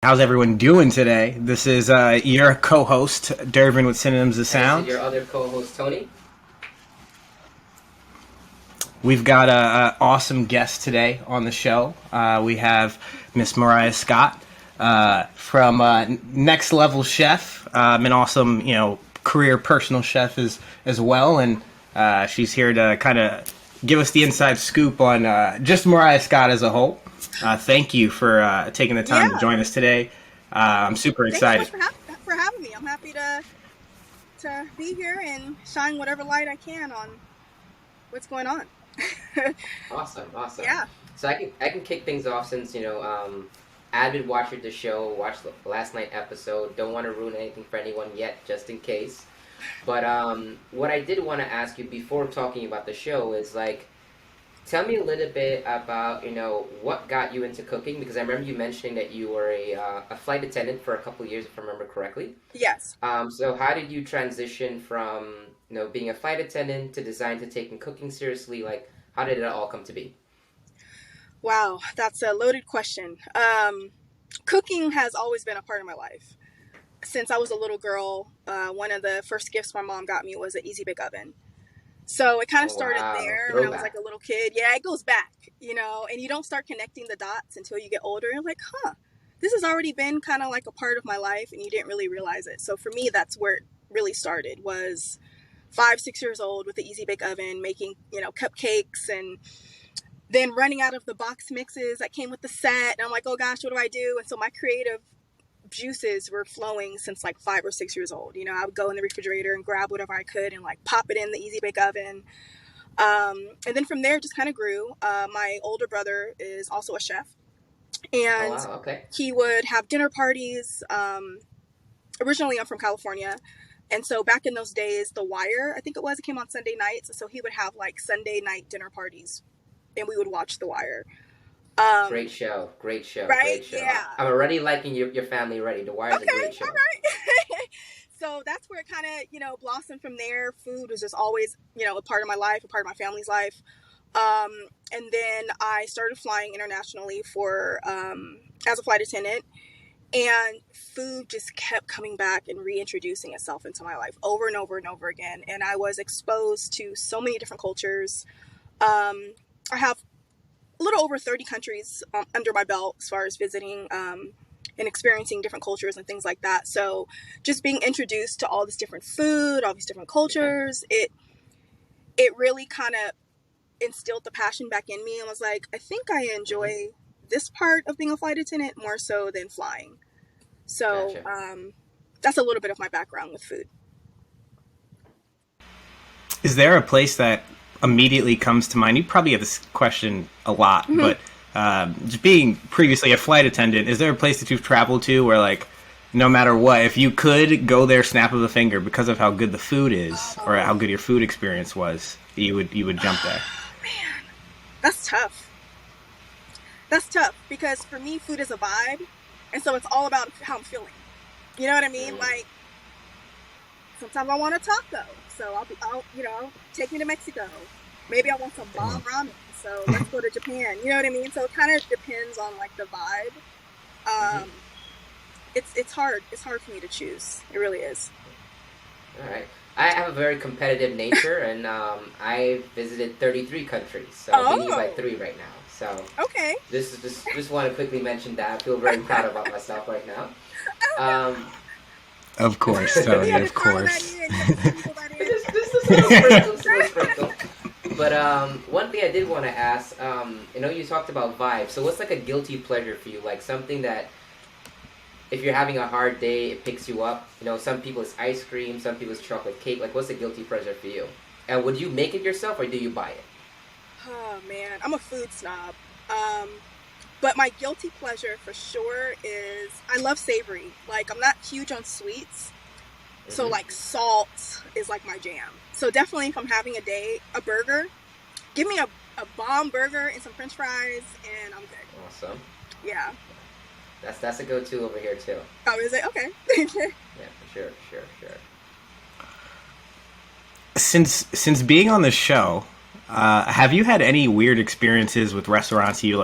How's everyone doing today? This is your co-host, Dervin with Synonyms of Sound. This is your other co-host, Tony. We've got an awesome guest today on the show. We have Miss Mariah Scott from Next Level Chef, an awesome, career personal chef as well, and she's here to kind of give us the inside scoop on just Mariah Scott as a whole. Thank you for taking the time to join us today. I'm super excited. Thanks so much for having me. I'm happy to be here and shine whatever light I can on what's going on. Awesome. Yeah. So I can kick things off since avid watcher of the show, watched the last night episode. Don't want to ruin anything for anyone yet, just in case. But what I did want to ask you before talking about the show is tell me a little bit about what got you into cooking, because I remember you mentioning that you were a flight attendant for a couple of years, if I remember correctly. Yes. So how did you transition from being a flight attendant to design to taking cooking seriously? How did it all come to be? Wow, that's a loaded question. Cooking has always been a part of my life. Since I was a little girl, one of the first gifts my mom got me was an Easy Bake Oven. So it kind of started there when I was a little kid. Yeah, it goes back, and you don't start connecting the dots until you get older. You're like, this has already been kind of a part of my life, and you didn't really realize it. So for me, that's where it really started, was 5-6 years old with the Easy Bake Oven, making, cupcakes, and then running out of the box mixes that came with the set. And I'm like, oh gosh, what do I do? And so my creative juices were flowing since 5 or 6 years old. I would go in the refrigerator and grab whatever I could and pop it in the Easy Bake Oven. And then from there, it just kind of grew. My older brother is also a chef, and he would have dinner parties. Originally, I'm from California. And so back in those days, The Wire, I think it came on Sunday nights. So he would have Sunday night dinner parties, and we would watch The Wire. Great show. Right? Great show. Yeah. I'm already liking your family already. The Wire's a great show. All right. So that's where it kind of, blossomed from there. Food was just always, a part of my life, a part of my family's life. And then I started flying internationally as a flight attendant. And food just kept coming back and reintroducing itself into my life over and over and over again. And I was exposed to so many different cultures. I have a little over 30 countries under my belt as far as visiting and experiencing different cultures and things like that. So just being introduced to all this different food, all these different cultures, it really kind of instilled the passion back in me, and was like, I think I enjoy this part of being a flight attendant more so than flying. So that's a little bit of my background with food. Is there a place that immediately comes to mind? You probably get this question a lot, but just being previously a flight attendant, is there a place that you've traveled to where no matter what, if you could go there, snap of a finger, because of how good the food is or how good your food experience was, you would jump there? Man, that's tough. That's tough, because for me, food is a vibe, and so it's all about how I'm feeling. You know what I mean? Sometimes I want a taco, so I'll take me to Mexico. Maybe I want some bomb ramen, so let's go to Japan. You know what I mean? So it kind of depends on the vibe. It's hard. It's hard for me to choose. It really is. All right. I have a very competitive nature, and I visited 33 countries, so I'm beating you by 3 right now. So okay. Just want to quickly mention that. I feel very proud about myself right now. Of course, Tony, of course. Just a little sprinkle. But one thing I did want to ask, you talked about vibes. So what's a guilty pleasure for you? Something that, if you're having a hard day, it picks you up. Some people it's ice cream, some people it's chocolate cake. What's a guilty pleasure for you? And would you make it yourself, or do you buy it? Oh man, I'm a food snob. But my guilty pleasure for sure is I love savory. I'm not huge on sweets. So salt is my jam. So definitely if I'm having a burger, give me a bomb burger and some french fries and I'm good. Awesome. Yeah. That's a go-to over here too. Oh, is it? Okay. Yeah, for sure. Since being on the show, have you had any weird experiences with restaurants you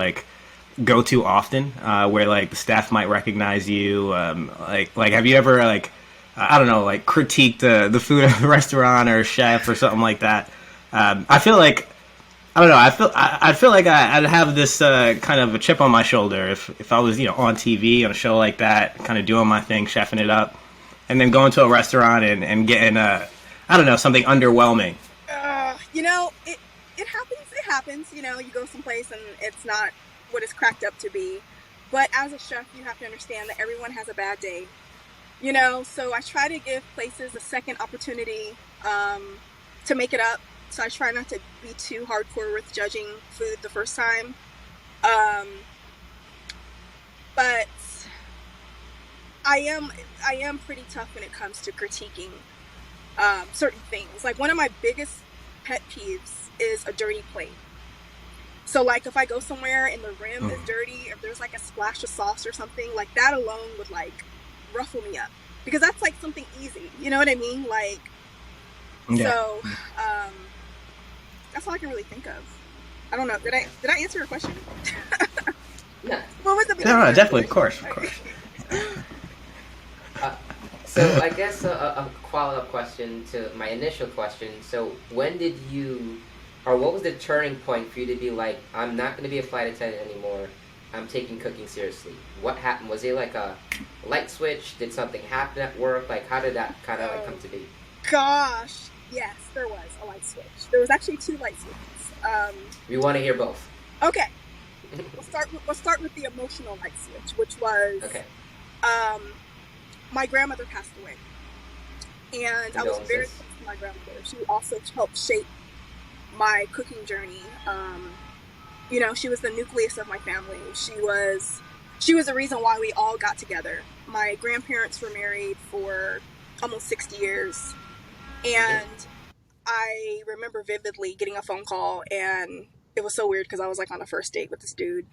go to often, where like the staff might recognize you? Like have you ever like I don't know, like critiqued the food of the restaurant or chef or something like that? I feel like I don't know. I feel like I'd have this kind of a chip on my shoulder if I was on TV on a show like that, kind of doing my thing, chefing it up, and then going to a restaurant and getting I don't know, something underwhelming. It happens. It happens. You go someplace and it's not what it's cracked up to be. But as a chef, you have to understand that everyone has a bad day. So I try to give places a second opportunity to make it up. So I try not to be too hardcore with judging food the first time. But I am pretty tough when it comes to critiquing certain things. Like one of my biggest pet peeves is a dirty plate. So like if I go somewhere and the rim is dirty, if there's like a splash of sauce or something, like that alone would like ruffle me up, because that's like something easy. You know what I mean? Like, yeah. So that's all I can really think of. I don't know. Did I answer your question? No. What was the No, definitely, of course. So I guess a follow-up question to my initial question. So when did you, or what was the turning point for you to be like, I'm not going to be a flight attendant anymore, I'm taking cooking seriously? What happened? Was it like a light switch? Did something happen at work? Like how did that kind of like come to be? Gosh, yes, there was a light switch. There was actually 2 light switches. We want to hear both. Okay. We'll start with the emotional light switch, which was my grandmother passed away, and I was very close to my grandmother. She also helped shape my cooking journey. She was the nucleus of my family. She was the reason why we all got together. My grandparents were married for almost 60 years, and I remember vividly getting a phone call, and it was so weird because I was like on a first date with this dude.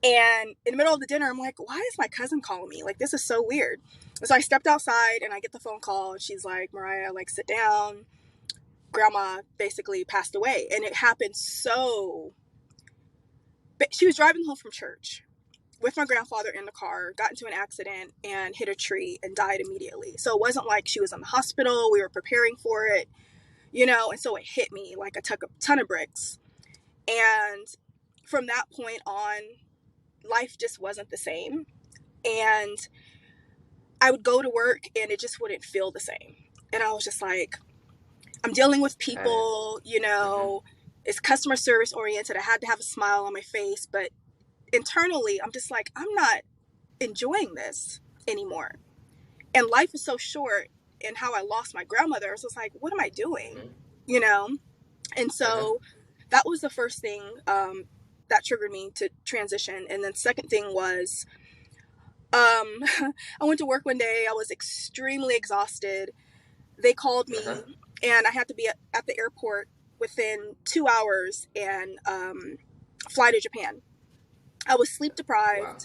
And in the middle of the dinner, I'm like, why is my cousin calling me? Like, this is so weird. So I stepped outside and I get the phone call, and she's like, Mariah, like, sit down. Grandma basically passed away. And it happened she was driving home from church with my grandfather in the car, got into an accident and hit a tree and died immediately. So it wasn't like she was in the hospital. We were preparing for it, and so it hit me like a ton of bricks. And from that point on, life just wasn't the same. And I would go to work and it just wouldn't feel the same. And I was just like, I'm dealing with people, it's customer service oriented. I had to have a smile on my face, but internally I'm just like, I'm not enjoying this anymore. And life is so short, and how I lost my grandmother, so it's like, what am I doing? And so that was the first thing that triggered me to transition. And then second thing was, I went to work one day. I was extremely exhausted. They called me and I had to be at the airport within 2 hours and fly to Japan. I was sleep deprived. Wow.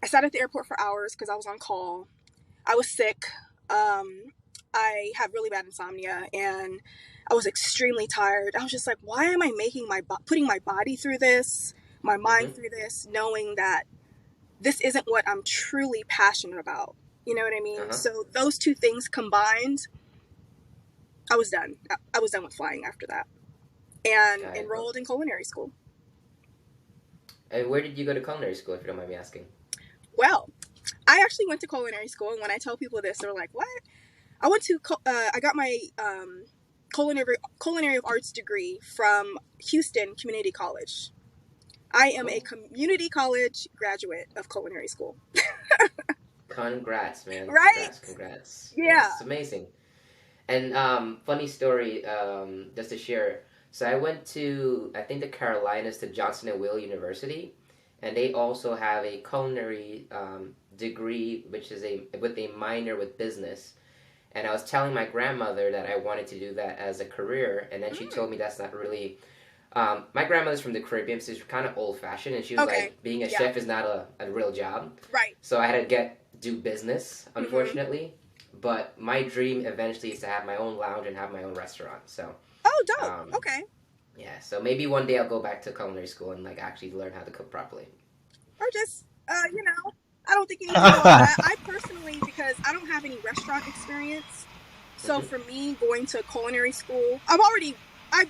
I sat at the airport for hours because I was on call. I was sick. I had really bad insomnia, and I was extremely tired. I was just like, why am I putting my body through this, my mind through this, knowing that this isn't what I'm truly passionate about? You know what I mean? So those 2 things combined, I was done. I was done with flying after that, and enrolled in culinary school. And where did you go to culinary school, if you don't mind me asking? Well, I actually went to culinary school, and when I tell people this, they're like, what? I got my culinary of arts degree from Houston Community College. I am a community college graduate of culinary school. Congrats, man. Right? Congrats. Yeah. It's amazing. And funny story, just to share. So I went to, I think, the Carolinas, to Johnson & Wales University, and they also have a culinary degree, which is with a minor with business. And I was telling my grandmother that I wanted to do that as a career, and then she told me that's not really. My grandmother's from the Caribbean, so she's kind of old-fashioned, and she was like, being a chef is not a real job. Right. So I had to do business, unfortunately. But my dream eventually is to have my own lounge and have my own restaurant. So. Oh, dope. Okay. Yeah, so maybe one day I'll go back to culinary school and like actually learn how to cook properly. or just, I don't think you need to do all that. I personally, because I don't have any restaurant experience, so for me, going to culinary school, I've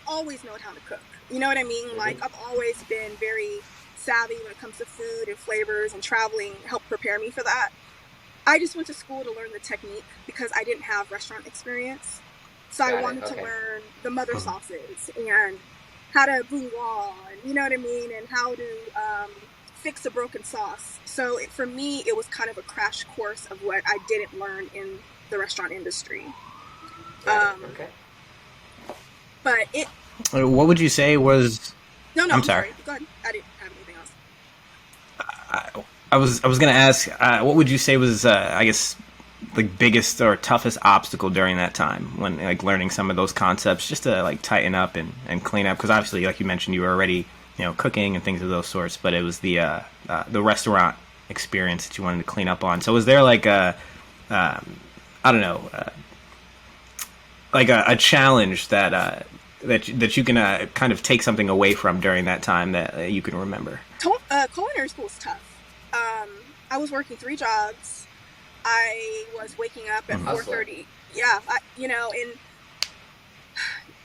always known how to cook. You know what I mean? Like, I've always been very savvy when it comes to food and flavors, and traveling helped prepare me for that. I just went to school to learn the technique because I didn't have restaurant experience. So I wanted to learn the mother sauces and how to bouilloire, and you know what I mean, and how to fix a broken sauce. So for me, it was kind of a crash course of what I didn't learn in the restaurant industry. But it. What would you say was? No, I'm sorry. Go ahead. I didn't have anything else. I was going to ask, what would you say was, I guess, the biggest or toughest obstacle during that time when like learning some of those concepts, just to like tighten up and clean up? Because obviously, like you mentioned, you were already cooking and things of those sorts, but it was the restaurant experience that you wanted to clean up on. So was there like I don't know, like a challenge that you can kind of take something away from during that time that you can remember? Culinary school is tough. I was working 3 jobs. I was waking up at 4:30. Yeah, and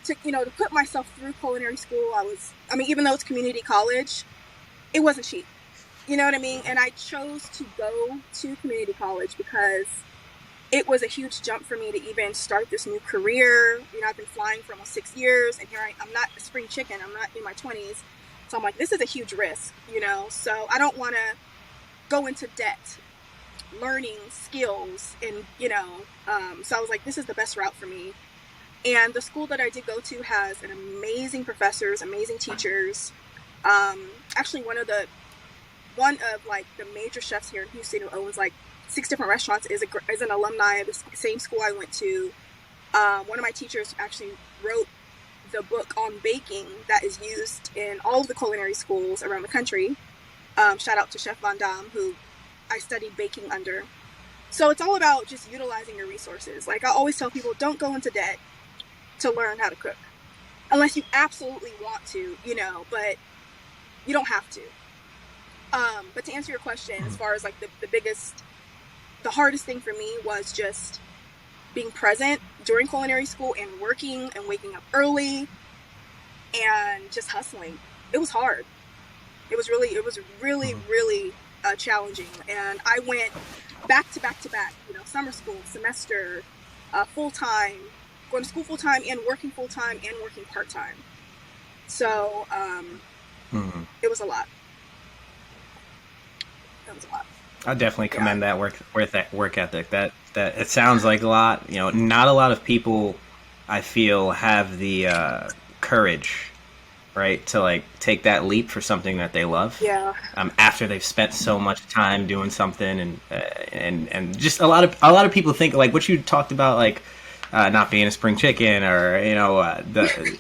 to put myself through culinary school, even though it's community college, it wasn't cheap. You know what I mean? And I chose to go to community college because it was a huge jump for me to even start this new career. I've been flying for almost 6 years, and here I'm not a spring chicken. I'm not in my 20s. So I'm like, this is a huge risk, So I don't want to go into debt learning skills, and so I was like, this is the best route for me. And the school that I did go to has an amazing professors, amazing teachers. Actually, one of the major chefs here in Houston, who owns like 6 different restaurants, is an alumni of the same school I went to. One of my teachers actually wrote the book on baking that is used in all of the culinary schools around the country. Shout out to Chef Van Dam, who I studied baking under. So it's all about just utilizing your resources. Like I always tell people, don't go into debt to learn how to cook. Unless you absolutely want to, but you don't have to. But to answer your question, as far as like the hardest thing for me was just being present during culinary school and working and waking up early and just hustling. It was hard. It was really challenging. And I went back to back, summer school, semester, full-time, going to school full-time and working full-time and working part-time. So it was a lot. It was a lot. I definitely commend that work ethic. That it sounds like a lot. Not a lot of people, I feel, have the courage, right, to like take that leap for something that they love. Yeah. After they've spent so much time doing something, and just a lot of people think like what you talked about, like not being a spring chicken, or the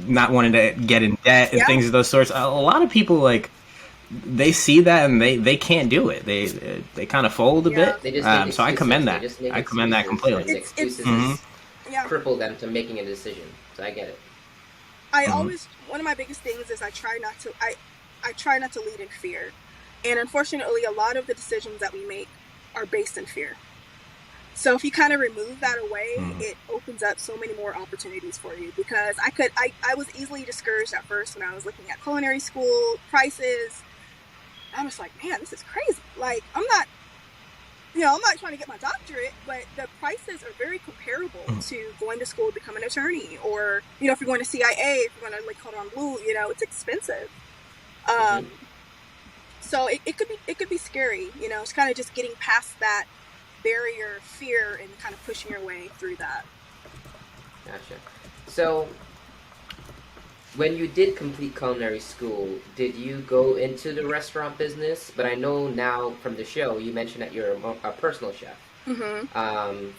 not wanting to get in debt and things of those sorts. A lot of people like. They see that and they can't do it. They kind of fold a bit. So I commend that. I commend that completely. Excuses cripple them to making a decision. So I get it. One of my biggest things is I try not to lead in fear. And unfortunately, a lot of the decisions that we make are based in fear. So if you kind of remove that away, it opens up so many more opportunities for you. Because I was easily discouraged at first when I was looking at culinary school prices. I was like, man, this is crazy. Like, I'm not trying to get my doctorate, but the prices are very comparable to going to school to become an attorney, or, if you're going to CIA, if you're going to like Cordon Bleu, it's expensive. So it could be scary, it's kind of just getting past that barrier, fear, and kind of pushing your way through that. Gotcha. So, when you did complete culinary school, did you go into the restaurant business? But I know now from the show, you mentioned that you're a personal chef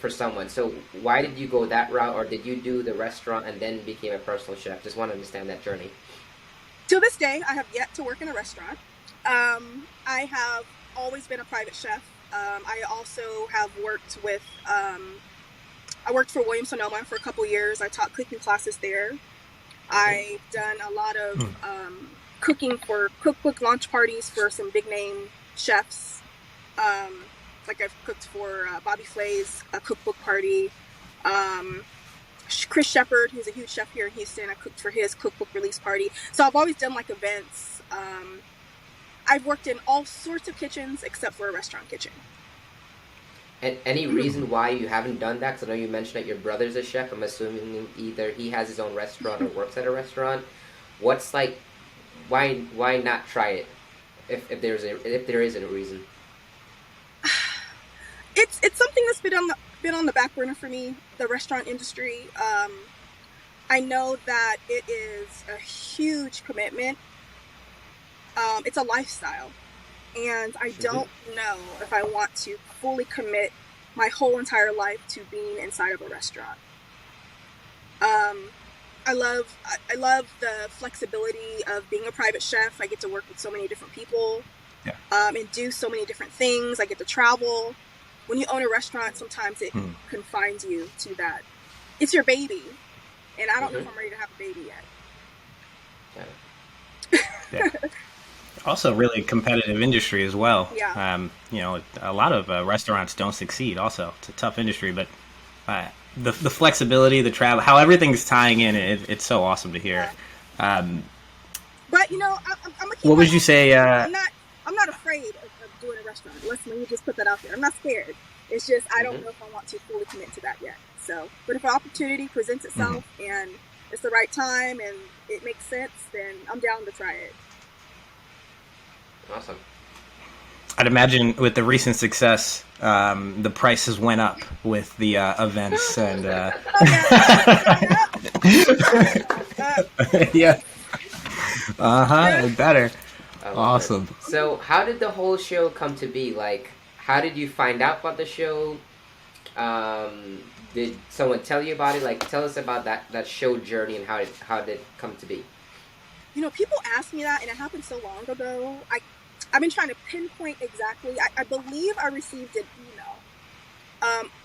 for someone. So why did you go that route, or did you do the restaurant and then became a personal chef? Just want to understand that journey. To this day, I have yet to work in a restaurant. I have always been a private chef. I also have worked with, I worked for Williams-Sonoma for a couple years. I taught cooking classes there. I've done a lot of cooking for cookbook launch parties for some big name chefs. Like I've cooked for Bobby Flay's cookbook party. Chris Shepard, who's a huge chef here in Houston, I cooked for his cookbook release party. So I've always done like events. I've worked in all sorts of kitchens except for a restaurant kitchen. And any reason why you haven't done that? Because I know you mentioned that your brother's a chef. I'm assuming either he has his own restaurant or works at a restaurant. What's like, why not try it? If there isn't a reason. It's something that's been on the back burner for me. The restaurant industry. I know that it is a huge commitment. It's a lifestyle. And I don't know if I want to fully commit my whole entire life to being inside of a restaurant. I love the flexibility of being a private chef. I get to work with so many different people, and do so many different things. I get to travel. When you own a restaurant, sometimes it confines you to that. It's your baby, and I don't know if I'm ready to have a baby yet. Yeah. Also, really competitive industry as well. Yeah. A lot of restaurants don't succeed. Also, it's a tough industry, but the flexibility, the travel, how everything's tying in, it's so awesome to hear. Yeah. But I'm a keep. What would you say? I'm not afraid of doing a restaurant. Let me just put that out there. I'm not scared. It's just I don't know if I want to fully commit to that yet. So, but if an opportunity presents itself and it's the right time and it makes sense, then I'm down to try it. Awesome. I'd imagine with the recent success, the prices went up with the events and. Yeah. Better. Awesome. So, how did the whole show come to be? Like, how did you find out about the show? Did someone tell you about it? Like, tell us about that show journey and how did it come to be? People ask me that, and it happened so long ago. I've been trying to pinpoint exactly. I believe I received an email.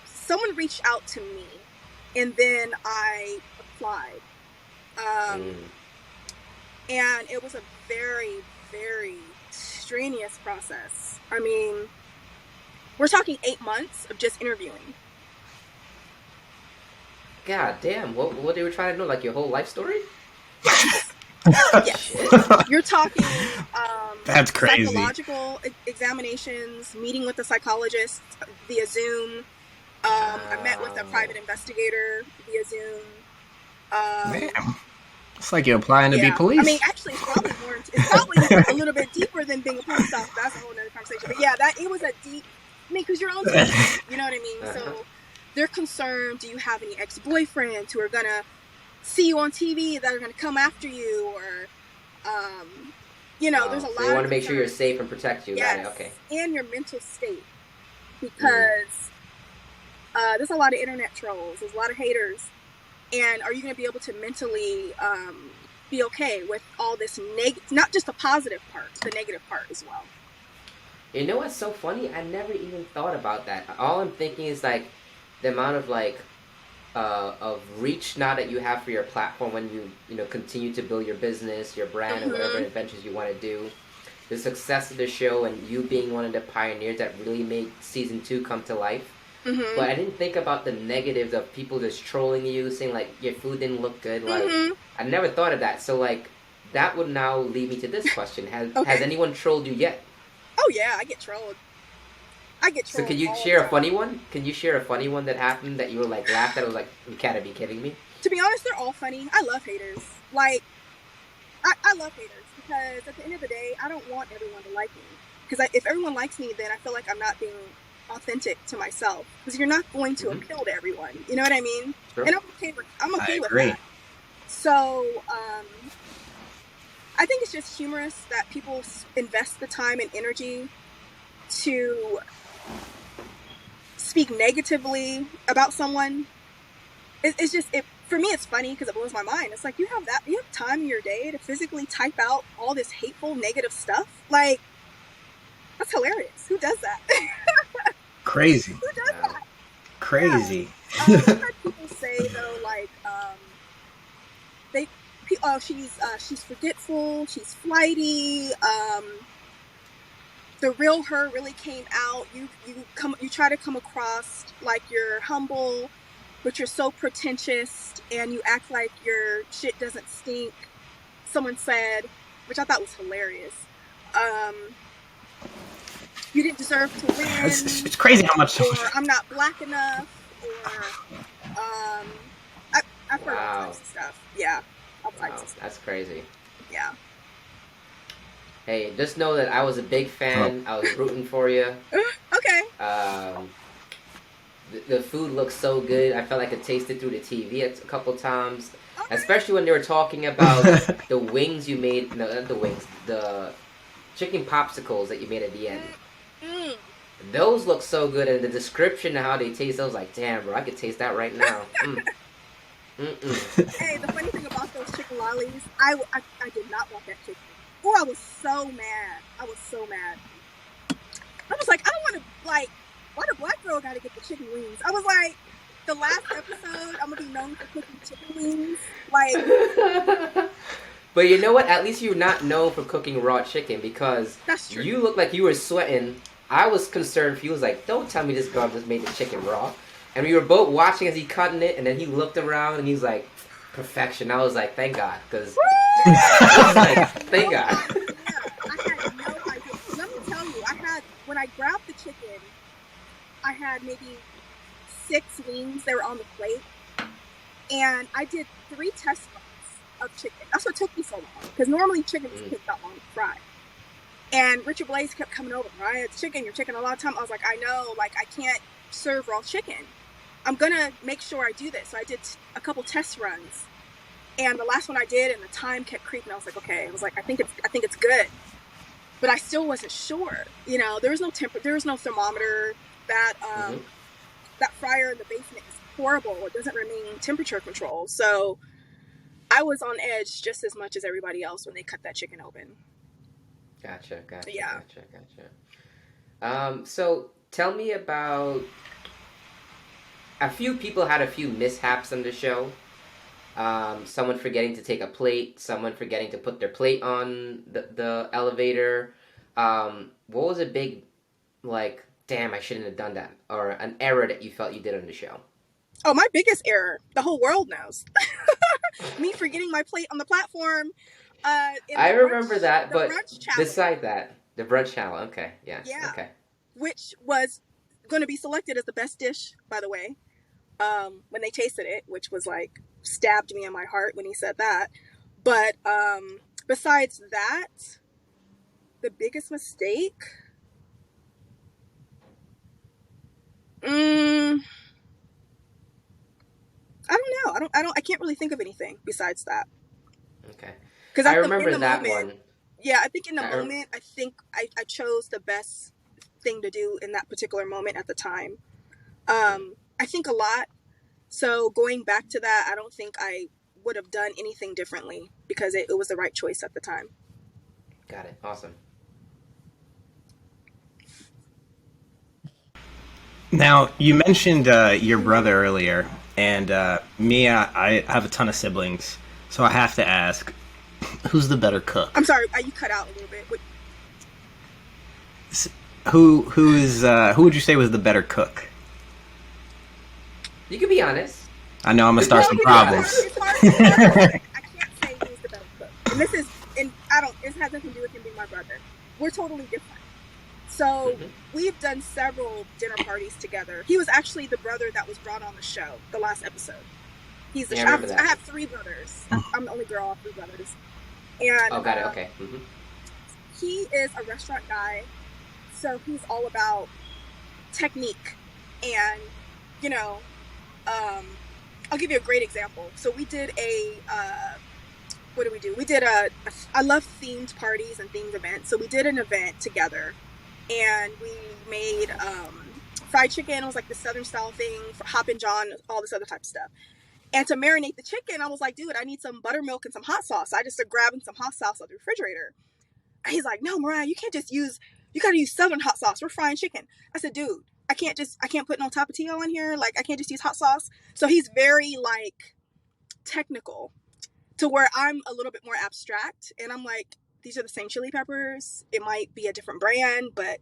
Someone reached out to me, and then I applied. And it was a very, very strenuous process. I mean, we're talking 8 months of just interviewing. God damn! What they were trying to know? Like your whole life story? Yes. You're talking that's crazy. Psychological examinations, meeting with a psychologist via Zoom. I met with a private investigator via Zoom. Damn. It's like you're applying to be police. I mean, actually, it's probably a little bit deeper than being a police officer. That's a whole other conversation. But yeah, it was a deep. I mean, because you're on TV, you know what I mean. So they're concerned. Do you have any ex-boyfriends who are gonna see you on TV that are gonna come after you, or there's a lot. They want to make sure you're safe and protect you. Yes, got it. Okay. And your mental state, because there's a lot of internet trolls. There's a lot of haters. And are you going to be able to mentally be okay with all this not just the positive part, the negative part as well? You know what's so funny? I never even thought about that. All I'm thinking is like the amount of of reach now that you have for your platform when you continue to build your business, your brand, and whatever adventures you want to do. The success of the show and you being one of the pioneers that really made season 2 come to life. But I didn't think about the negatives of people just trolling you, saying like your food didn't look good. Like I never thought of that. So like that would now lead me to this question: Has anyone trolled you yet? Oh yeah, I get trolled. So can you share a funny one? Can you share a funny one that happened that you were like laughed at? I was like, you can't be kidding me. To be honest, they're all funny. I love haters. Like I love haters because at the end of the day, I don't want everyone to like me. Because if everyone likes me, then I feel like I'm not being authentic to myself, because you're not going to appeal to everyone, you know what I mean? Sure. And I'm okay with that. So I think it's just humorous that people invest the time and energy to speak negatively about someone. It's just for me it's funny because it blows my mind. It's like you have time in your day to physically type out all this hateful negative stuff. Like, that's hilarious. Who does that? Crazy. Who does that? Crazy. I've heard people say though, like, she's forgetful, she's flighty. The real her really came out. You try to come across like you're humble, but you're so pretentious, and you act like your shit doesn't stink. Someone said, which I thought was hilarious. You didn't deserve to win. It's crazy how much. Or I'm not black enough. Or I've heard all types of stuff. Yeah, all types of stuff. That's crazy. Yeah. Hey, just know that I was a big fan. I was rooting for you. Okay. The food looks so good. I felt like I tasted through the TV a couple times. Okay. Especially when they were talking about the wings you made. No, not the wings. The chicken popsicles that you made at the end. Those look so good. And the description of how they taste, I was like, damn, bro, I could taste that right now. Hey, the funny thing about those chicken lollies, I did not want that chicken. Oh, I was so mad. I was like, I don't want to, like, why the black girl got to get the chicken wings? I was like, the last episode, I'm going to be known for cooking chicken wings. Like. But you know what? At least you're not known for cooking raw chicken, because that's true. You looked like you were sweating. I was concerned. He was like, don't tell me this girl just made the chicken raw. And we were both watching as he cutting it, and then he looked around and he's like, perfection. I was like, thank God, because thank God. I had no idea. Let me tell you, when I grabbed the chicken, I had maybe 6 wings. They were on the plate, and I did 3 test runs of chicken. That's what took me so long, because normally chicken is picked up on the fry. And Richard Blaze kept coming over, Mariah, it's chicken, you're chicken a lot of time. I was like, I know, like, I can't serve raw chicken. I'm gonna make sure I do this. So I did a couple test runs, and the last one I did, and the time kept creeping. I was like, okay. I was like, I think it's good, but I still wasn't sure. You know, there was no there was no thermometer. That that fryer in the basement is horrible. It doesn't remain temperature controlled. So I was on edge just as much as everybody else when they cut that chicken open. Gotcha. Yeah. So tell me about. A few people had a few mishaps on the show. Someone forgetting to take a plate. Someone forgetting to put their plate on the elevator. What was a big, like, damn, I shouldn't have done that? Or an error that you felt you did on the show? Oh, my biggest error. The whole world knows. Me forgetting my plate on the platform. I remember that, but beside that, the brunch challenge. Okay, yeah. Okay. Which was going to be selected as the best dish, by the way. When they tasted it, which was like stabbed me in my heart when he said that. But besides that, the biggest mistake, I don't know. I can't really think of anything besides that. Okay. Because I remember that one. Yeah, I think in the moment, I think I chose the best thing to do in that particular moment at the time. I think a lot. So going back to that, I don't think I would have done anything differently because it was the right choice at the time. Got it. Awesome. Now, you mentioned your brother earlier, and me, I have a ton of siblings, so I have to ask, who's the better cook? I'm sorry, you cut out a little bit. Who would you say was the better cook? You can be honest. I know I'm gonna start some problems. I can't say who's the better cook. And this has nothing to do with him being my brother. We're totally different. So we've done several dinner parties together. He was actually the brother that was brought on the show, the last episode. He's the I have 3 brothers. I'm the only girl of 3 brothers. And got it. Okay. He is a restaurant guy, so he's all about technique. And you know, I'll give you a great example. So we did what did we do? We did I love themed parties and themed events. So we did an event together, and we made fried chicken. It was like the Southern style thing for Hoppin' John, all this other type of stuff. And to marinate the chicken, I was like, dude, I need some buttermilk and some hot sauce. I just started grabbing some hot sauce out the refrigerator. And he's like, no, Mariah, you gotta use Southern hot sauce. We're frying chicken. I said, dude, I can't put no Tapatio on here. Like, I can't just use hot sauce. So he's very like technical. to where I'm a little bit more abstract, and I'm like, these are the same chili peppers. It might be a different brand, but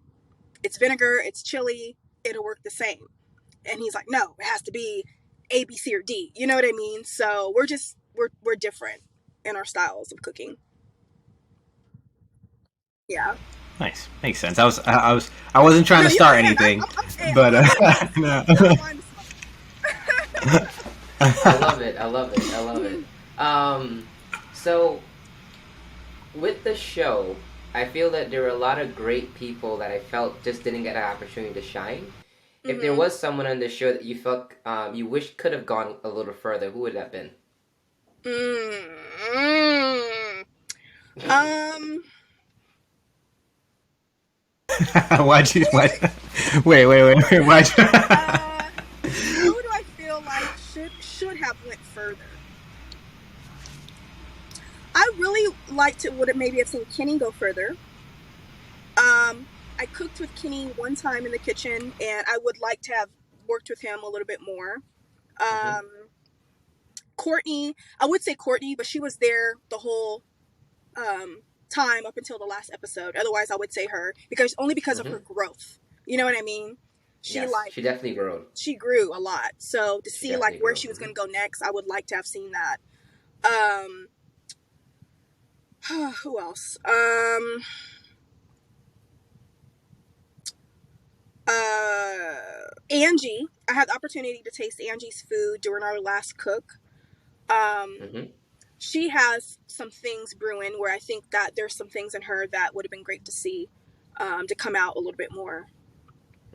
it's vinegar, it's chili, it'll work the same. And he's like, no, it has to be A, B, C, or D. You know what I mean? So we're different in our styles of cooking. Yeah. Nice, makes sense. I wasn't trying No, to you go start ahead. anything, Hey, but I no. don't mind the smoke. I love it. I love it. I love it. So with the show, I feel that there were a lot of great people that I felt just didn't get an opportunity to shine. If there Mm-hmm. was someone on the show that you felt you wish could have gone a little further, who would that have been? Mm-hmm. Um. Why'd you? Wait. Wait. Why'd you? Who do I feel like should have went further? I really liked it. Would have maybe have seen Kenny go further. I cooked with Kenny one time in the kitchen, and I would like to have worked with him a little bit more. Mm-hmm. Courtney, I would say Courtney, but she was there the whole time up until the last episode. Otherwise, I would say her because of Mm-hmm. her growth. You know what I mean? She Yes, like she definitely grew. she grew a lot. So to She see like definitely where grew. she was Mm-hmm. going to go next, I would like to have seen that. Um, who else? Angie. I had the opportunity to taste Angie's food during our last cook. Mm-hmm. She has some things brewing where I think that there's some things in her that would have been great to see to come out a little bit more.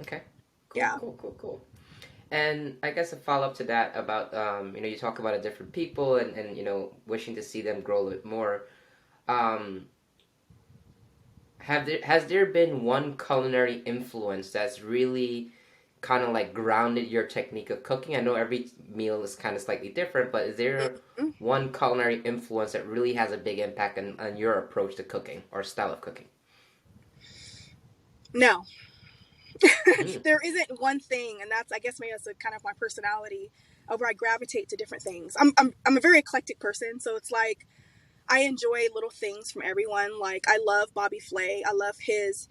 Okay. Cool. Yeah. Cool. And I guess a follow up to that about you talk about a different people and wishing to see them grow a little bit more. Has there been one culinary influence that's really kind of like grounded your technique of cooking? I know every meal is kind of slightly different, but is there Mm-mm. one culinary influence that really has a big impact on your approach to cooking or style of cooking? No, Mm. there isn't one thing, and I guess maybe that's a kind of my personality, where I gravitate to different things. I'm a very eclectic person, so it's like I enjoy little things from everyone. Like I love Bobby Flay. I love his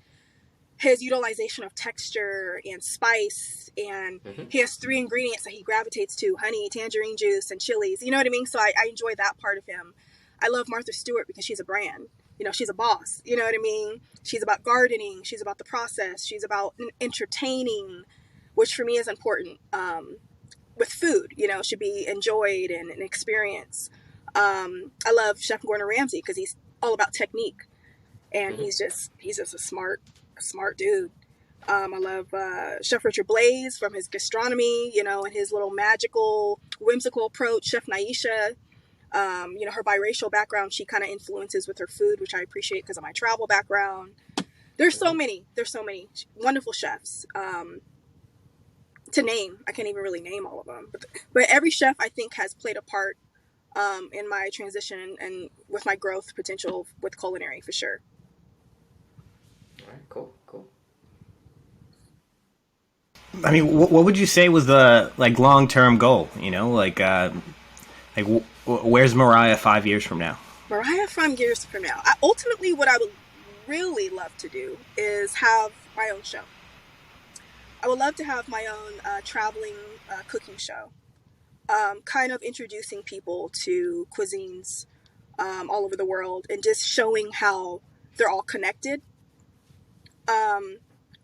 utilization of texture and spice, and Mm-hmm. he has 3 ingredients that he gravitates to: honey, tangerine juice, and chilies. You know what I mean? So I enjoy that part of him. I love Martha Stewart because she's a brand. She's a boss. You know what I mean? She's about gardening. She's about the process. She's about entertaining, which for me is important. With food, should be enjoyed and an experience. I love Chef Gordon Ramsay because he's all about technique, and Mm-hmm. he's just a smart dude. I love Chef Richard Blaze from his gastronomy, and his little magical, whimsical approach. Chef Naisha, her biracial background, she kind of influences with her food, which I appreciate because of my travel background. There's so many wonderful chefs to name. I can't even really name all of them, but every chef I think has played a part in my transition and with my growth potential with culinary for sure. All right. Cool. I mean, what would you say was the like long term goal? Where's Mariah 5 years from now? Mariah 5 years from now. Ultimately, what I would really love to do is have my own show. I would love to have my own traveling cooking show, kind of introducing people to cuisines all over the world and just showing how they're all connected.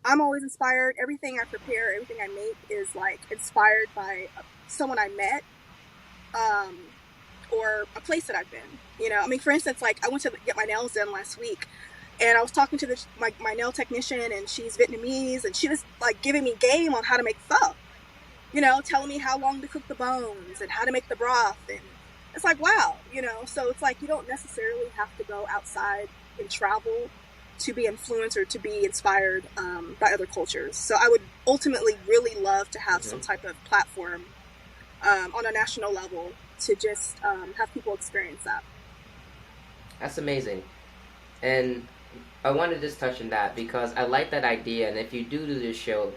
I'm always inspired. Everything I prepare, everything I make is like inspired by someone I met or a place that I've been. For instance, like I went to get my nails done last week, and I was talking to my nail technician, and she's Vietnamese, and she was like giving me game on how to make pho. Telling me how long to cook the bones and how to make the broth, and it's like wow. So it's like you don't necessarily have to go outside and travel to be influenced or to be inspired by other cultures. So I would ultimately really love to have some type of platform on a national level to just have people experience that. That's amazing. And I want to just touch on that because I like that idea. And if you do this show,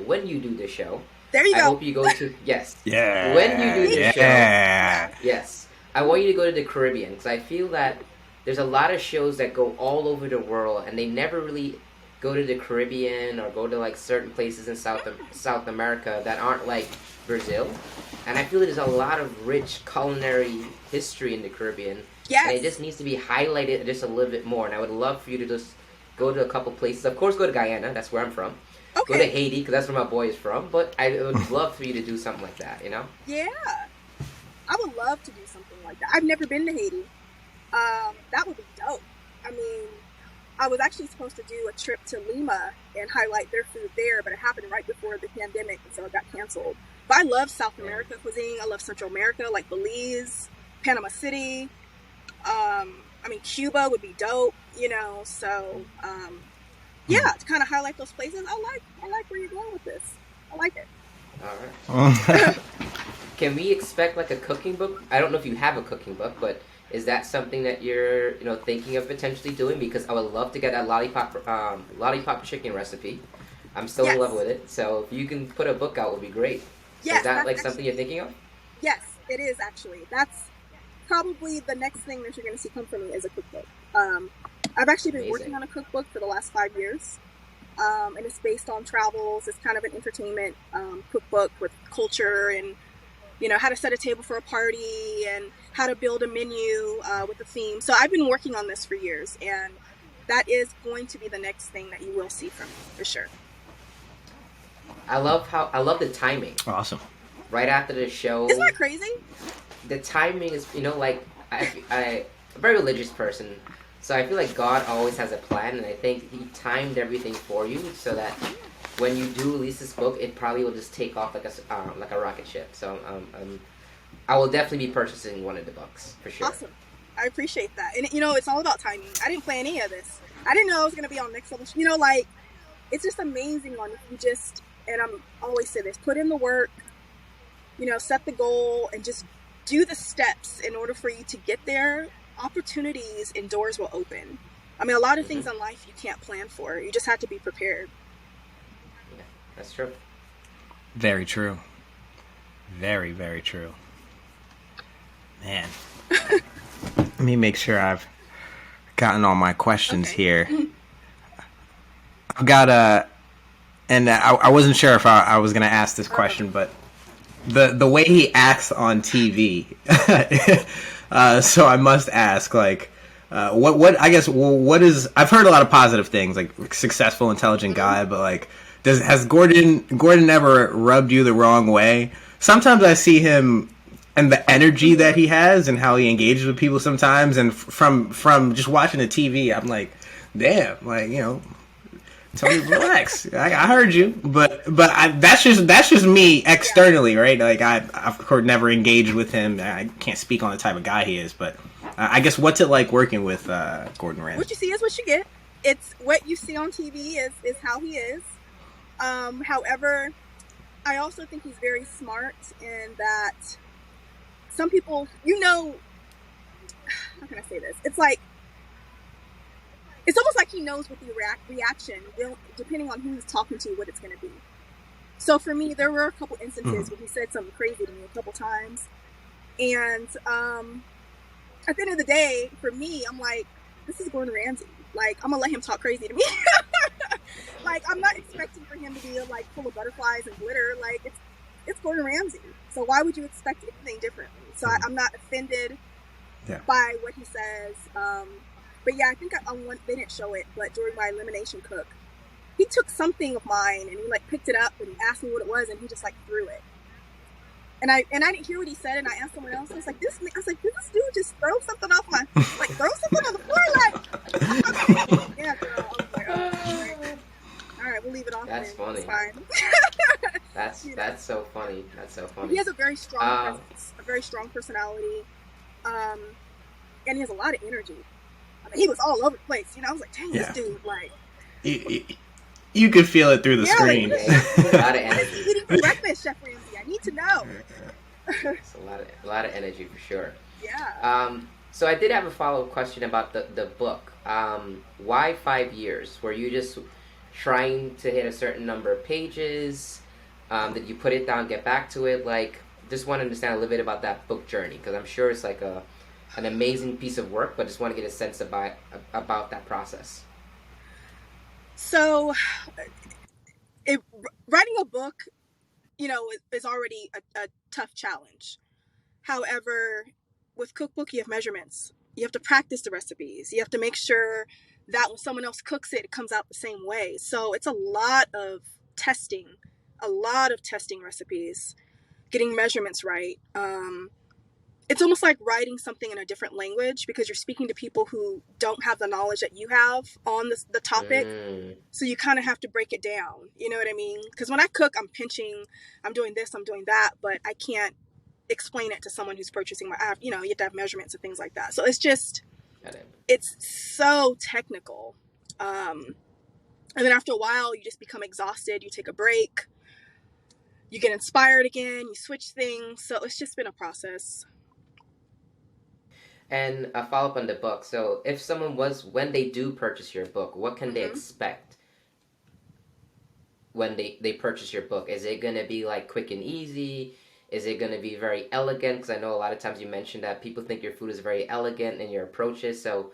when you do this show, There you I go. hope you go to, yes. Yeah. When you do this show, Yeah. yes. I want you to go to the Caribbean because I feel that there's a lot of shows that go all over the world and they never really go to the Caribbean or go to like certain places in South America that aren't like Brazil. And I feel there's a lot of rich culinary history in the Caribbean. Yes. And it just needs to be highlighted just a little bit more. And I would love for you to just go to a couple places. Of course, go to Guyana. That's where I'm from. Okay. Go to Haiti because that's where my boy is from. But I would love for you to do something like that, you know? Yeah. I would love to do something like that. I've never been to Haiti. That would be dope. I mean, I was actually supposed to do a trip to Lima and highlight their food there, but it happened right before the pandemic, and so it got canceled. But I love South America cuisine. I love Central America, like Belize, Panama City. I mean, Cuba would be dope, you know. So, yeah, to kind of highlight those places. I like where you're going with this. I like it. All right. Can we expect like a cooking book? I don't know if you have a cooking book, but is that something that you're thinking of potentially doing? Because I would love to get that lollipop chicken recipe. I'm still in love with it. So if you can put a book out, would be great. Yes, is that like something you're thinking of? Yes, it is actually. That's probably the next thing that you're going to see come from me is a cookbook. I've actually been working on a cookbook for the last 5 years. And it's based on travels. It's kind of an entertainment cookbook with culture and, how to set a table for a party and how to build a menu with a theme. So I've been working on this for years, and that is going to be the next thing that you will see from me, for sure. I love the timing. Awesome. Right after the show. Isn't that crazy? The timing is, I'm a very religious person. So I feel like God always has a plan, and I think He timed everything for you so that when you do release this book, it probably will just take off like a rocket ship. So I will definitely be purchasing one of the books for sure. Awesome. I appreciate that. And it's all about timing. I didn't plan any of this. I didn't know I was going to be on Next Level. It's just amazing on if you just, and I'm always say this, put in the work, set the goal and just do the steps in order for you to get there. Opportunities and doors will open. I mean, a lot of things in life you can't plan for. You just have to be prepared. Yeah, that's true. Very true. Very, very true. Man. Let me make sure I've gotten all my questions here. I've got and I wasn't sure if I was going to ask this question, but the way he acts on TV, so I must ask, like, what is, I've heard a lot of positive things, like successful, intelligent guy, but like, has Gordon ever rubbed you the wrong way? Sometimes I see him and the energy that he has and how he engages with people sometimes, and from just watching the TV, I'm like, damn, like, tell me, relax. I heard you, but that's just me externally, right? Like I've of course never engaged with him. I can't speak on the type of guy he is, but I guess what's it like working with Gordon Ramsay? What you see is what you get. It's what you see on TV is how he is. However, I also think he's very smart in that some people, how can I say this? It's like, it's almost like he knows what the reaction, depending on who he's talking to, what it's going to be. So for me, there were a couple instances where he said something crazy to me a couple times. And at the end of the day, for me, I'm like, this is Gordon Ramsay. Like, I'm going to let him talk crazy to me. Like, I'm not expecting for him to be, like, full of butterflies and glitter. Like, it's Gordon Ramsay. So why would you expect anything differently? So I'm not offended by what he says. But yeah, I think they didn't show it, but during my elimination cook, he took something of mine and he like picked it up and he asked me what it was and he just like threw it. And I didn't hear what he said and I asked someone else. I was like, did this dude just throw something off throw something on the floor? Like, yeah, girl. I was like, oh, all right, we'll leave it off. That's funny. It's fine. That's so funny. That's so funny. He has a very strong presence, a very strong personality, and he has a lot of energy. I mean, he was all over the place. I was like, dang, this dude, like... You could feel it through the screen. Like, a lot of energy. What is he eating for breakfast, Chef Ramsay? I need to know. It's a lot of energy for sure. Yeah. So I did have a follow-up question about the book. Why 5 years? Were you just trying to hit a certain number of pages? Did you put it down, get back to it? Like, just want to understand a little bit about that book journey, because I'm sure it's like an amazing piece of work, but just want to get a sense about that process. So, it, writing a book, is already a tough challenge. However, with cookbook, you have measurements. You have to practice the recipes. You have to make sure that when someone else cooks it, it comes out the same way. So it's testing, a lot of testing recipes, getting measurements right. It's almost like writing something in a different language because you're speaking to people who don't have the knowledge that you have on the topic. So you kind of have to break it down. You know what I mean? Because when I cook, I'm pinching, I'm doing this, I'm doing that, but I can't explain it to someone who's purchasing you have to have measurements and things like that. So it's so technical. And then after a while, you just become exhausted. You take a break, you get inspired again, you switch things. So it's just been a process. And a follow up on the book. So if someone when they do purchase your book, what can they expect when they purchase your book? Is it going to be like quick and easy? Is it going to be very elegant? Because I know a lot of times you mentioned that people think your food is very elegant in your approaches. So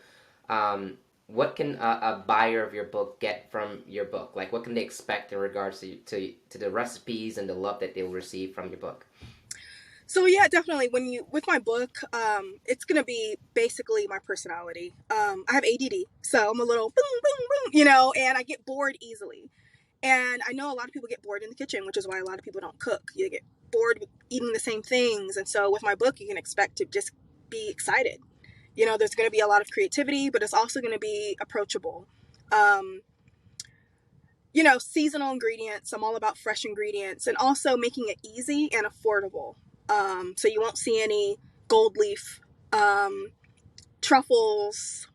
what can a buyer of your book get from your book? Like what can they expect in regards to the recipes and the love that they'll receive from your book? So yeah, definitely. With my book, it's gonna be basically my personality. I have ADD, so I'm a little boom, boom, boom, and I get bored easily. And I know a lot of people get bored in the kitchen, which is why a lot of people don't cook. You get bored with eating the same things, and so with my book, you can expect to just be excited. There's going to be a lot of creativity, but it's also going to be approachable. Seasonal ingredients. I'm all about fresh ingredients, and also making it easy and affordable. So you won't see any gold leaf, truffles.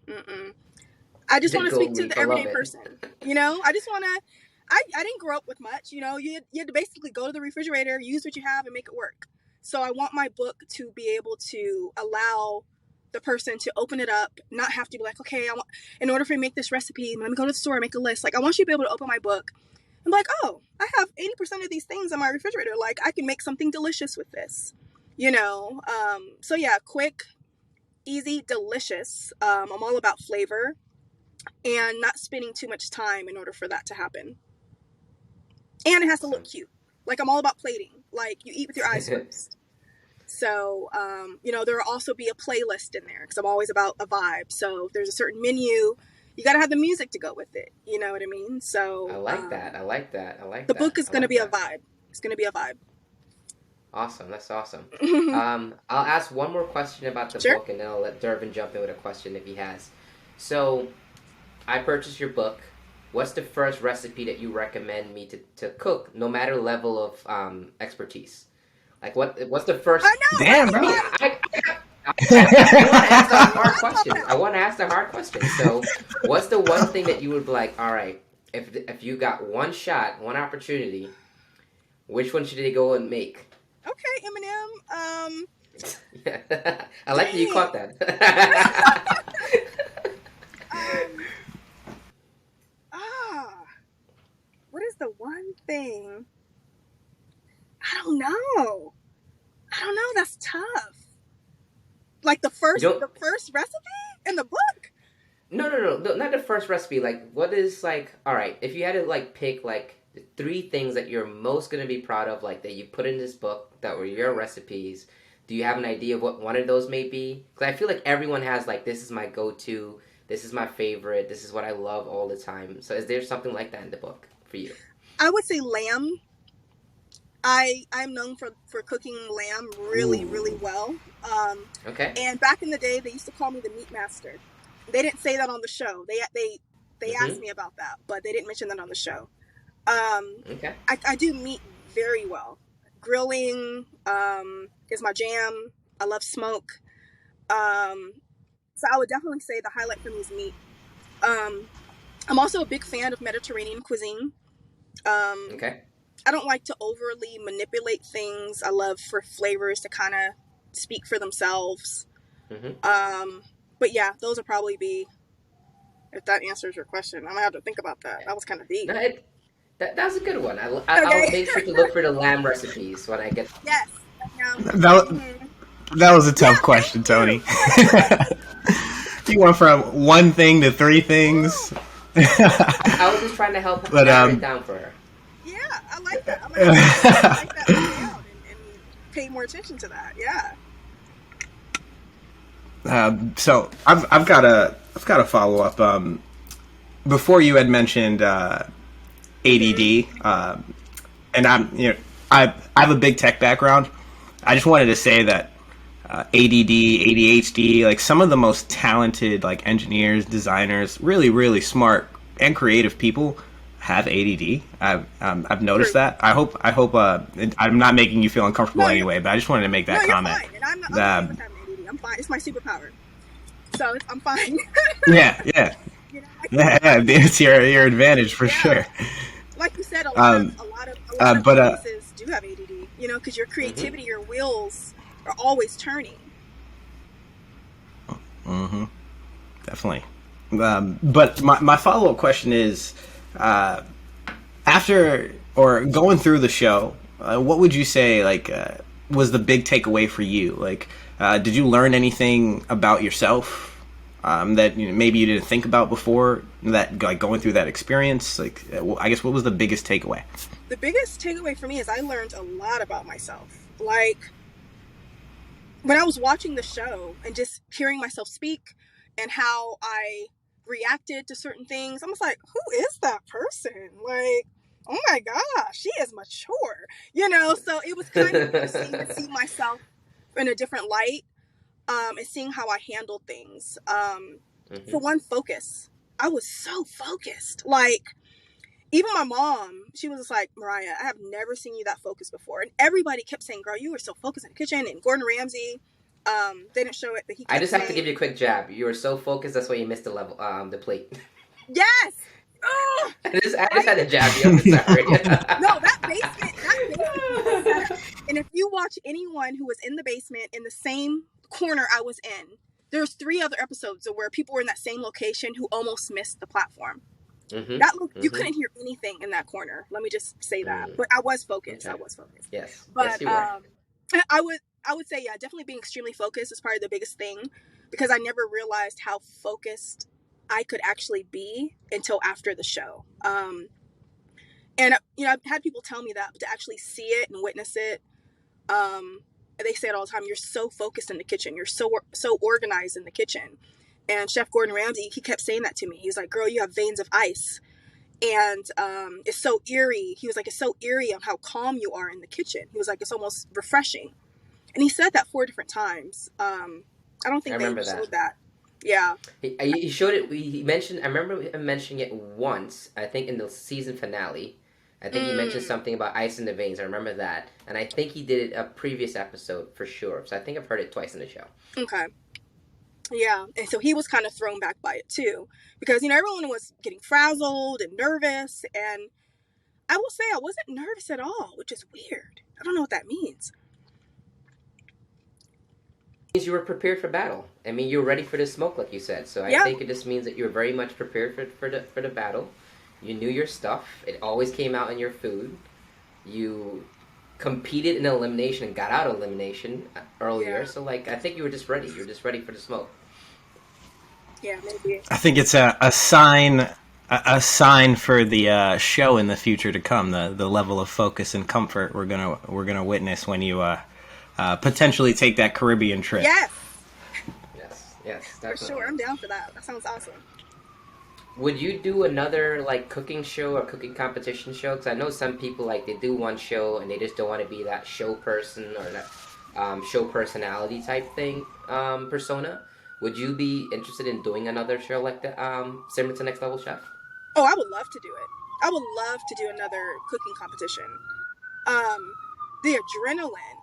I just want to speak to the everyday person. I just want to. I didn't grow up with much. You had to basically go to the refrigerator, use what you have, and make it work. So I want my book to be able to allow the person to open it up, not have to be like, okay, in order for me to make this recipe, let me go to the store and make a list. Like I want you to be able to open my book and be like, oh, I have 80% of these things in my refrigerator. Like I can make something delicious with this. So yeah, quick, easy, delicious. I'm all about flavor and not spending too much time in order for that to happen. And it has to look cute. Like I'm all about plating. Like you eat with your eyes first. So, there will also be a playlist in there because I'm always about a vibe. So if there's a certain menu, you got to have the music to go with it. You know what I mean? So I like that. The book is going to be a vibe. It's going to be a vibe. Awesome. That's awesome. I'll ask one more question about the book, and then I'll let Dervin jump in with a question if he has. So I purchased your book. What's the first recipe that you recommend me to cook, no matter level of expertise? Like what's the first? I know. Damn, bro. I want to ask the hard questions. So, what's the one thing that you would be like? All right, if you got one shot, one opportunity, which one should they go and make? Okay, Eminem. I like that you caught that. What is the one thing? I don't know. That's tough. Like the first recipe in the book? No, not the first recipe. Like, what is like? All right, if you had to like pick like the 3 things that you're most gonna be proud of, like that you put in this book that were your recipes. Do you have an idea of what one of those may be? Because I feel like everyone has like, this is my go-to, this is my favorite, this is what I love all the time. So is there something like that in the book for you? I would say lamb. I'm known for cooking lamb really, really well. Okay. And back in the day, they used to call me the meat master. They didn't say that on the show. They asked me about that, but they didn't mention that on the show. Okay. I do meat very well. Grilling is my jam. I love smoke. So I would definitely say the highlight for me is meat. I'm also a big fan of Mediterranean cuisine. Okay. I don't like to overly manipulate things. I love for flavors to kind of speak for themselves. But yeah, those would probably be, if that answers your question. I'm going to have to think about that. That was kind of deep. No, that was a good one. I'll make sure to look for the lamb recipes when I get... Yes. That was a tough question, Tony. You went from one thing to three things. I was just trying to help narrow it down for her. Yeah, I like that. I'm gonna write that down and pay more attention to that. Yeah. So I've got a follow up. Before you had mentioned ADD, and I have a big tech background. I just wanted to say that ADD, ADHD, like some of the most talented like engineers, designers, really really smart and creative people have ADD. I've noticed that. I hope I'm not making you feel uncomfortable anyway, but I just wanted to make that comment. Fine. And I'm okay with having ADD. I'm fine. It's my superpower, so I'm fine. Yeah. It's your advantage for sure. Like you said, a lot of businesses do have ADD. Because your creativity, your wheels are always turning. Definitely. But my follow up question is, after or going through the show, what would you say was the big takeaway for you? Like, did you learn anything about yourself that maybe you didn't think about before? That like going through that experience, I guess what was the biggest takeaway? The biggest takeaway for me is I learned a lot about myself. Like when I was watching the show and just hearing myself speak and how I reacted to certain things, I was like, who is that person? Like, oh my gosh, she is mature, so it was kind of interesting to see myself in a different light, and seeing how I handled things. For one, focus. I was so focused. Like, even my mom, she was just like, Mariah, I have never seen you that focused before. And everybody kept saying, girl, you were so focused in the kitchen. And Gordon Ramsay, they didn't show it, but he kept I just have to saying, give you a quick jab. You were so focused, that's why you missed the plate. Yes! I just had to jab you. I'm sorry. No, that basement was set up. And if you watch anyone who was in the basement in the same corner I was in, there's 3 other episodes where people were in that same location who almost missed the platform. You couldn't hear anything in that corner. Let me just say that. But I was focused. Okay. Yes. But yes, you were. I would say, yeah, definitely being extremely focused is probably the biggest thing, because I never realized how focused I could actually be until after the show. And I've had people tell me that, but to actually see it and witness it, they say it all the time. You're so focused in the kitchen. You're so organized in the kitchen. And Chef Gordon Ramsay, he kept saying that to me. He's like, girl, you have veins of ice. And it's so eerie. He was like, it's so eerie on how calm you are in the kitchen. He was like, it's almost refreshing. And he said that 4 different times. I don't think they showed that. Yeah. He showed it. He mentioned, I remember him mentioning it once, I think in the season finale. I think he mentioned something about ice in the veins. I remember that. And I think he did it a previous episode for sure. So I think I've heard it twice in the show. Okay. Yeah. And so he was kind of thrown back by it too. Because, everyone was getting frazzled and nervous. And I will say I wasn't nervous at all, which is weird. I don't know what that means. It means you were prepared for battle. I mean, you were ready for the smoke, like you said. So I think it just means that you were very much prepared for the battle. You knew your stuff. It always came out in your food. You competed in elimination and got out of elimination earlier. Yeah. So, I think you were just ready. You were just ready for the smoke. Yeah, maybe. I think it's a sign for the show in the future to come. The level of focus and comfort we're gonna witness when you potentially take that Caribbean trip. Yes. Yes, definitely. For sure. I'm down for that. That sounds awesome. Would you do another cooking show or cooking competition show? Because I know some people they do one show and they just don't want to be that show person or that show personality type thing persona. Would you be interested in doing another show like that, similar to Next Level Chef? Oh, I would love to do it. I would love to do another cooking competition. The adrenaline,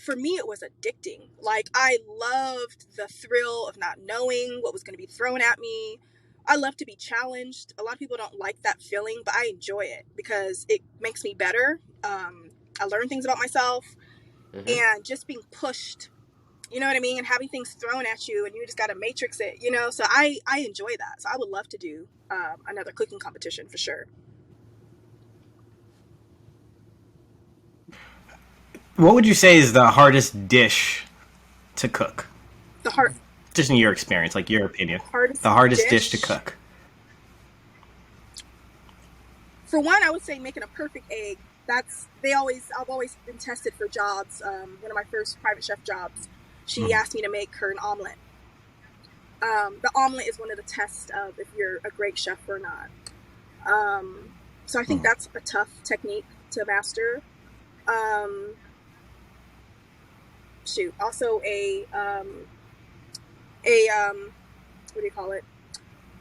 for me, it was addicting. I loved the thrill of not knowing what was going to be thrown at me. I love to be challenged. A lot of people don't like that feeling, but I enjoy it because it makes me better. I learn things about myself and just being pushed, you know what I mean? And having things thrown at you and you just got to matrix it, So I enjoy that. So I would love to do another cooking competition for sure. What would you say is the hardest dish to cook? The hard, Just in your experience, like your opinion. hardest The hardest dish to dish. cook. For one, I would say making a perfect egg. I've always been tested for jobs. One of my first private chef jobs, she asked me to make her an omelet. The omelet is one of the tests of if you're a great chef or not. So I think that's a tough technique to master. Also what do you call it?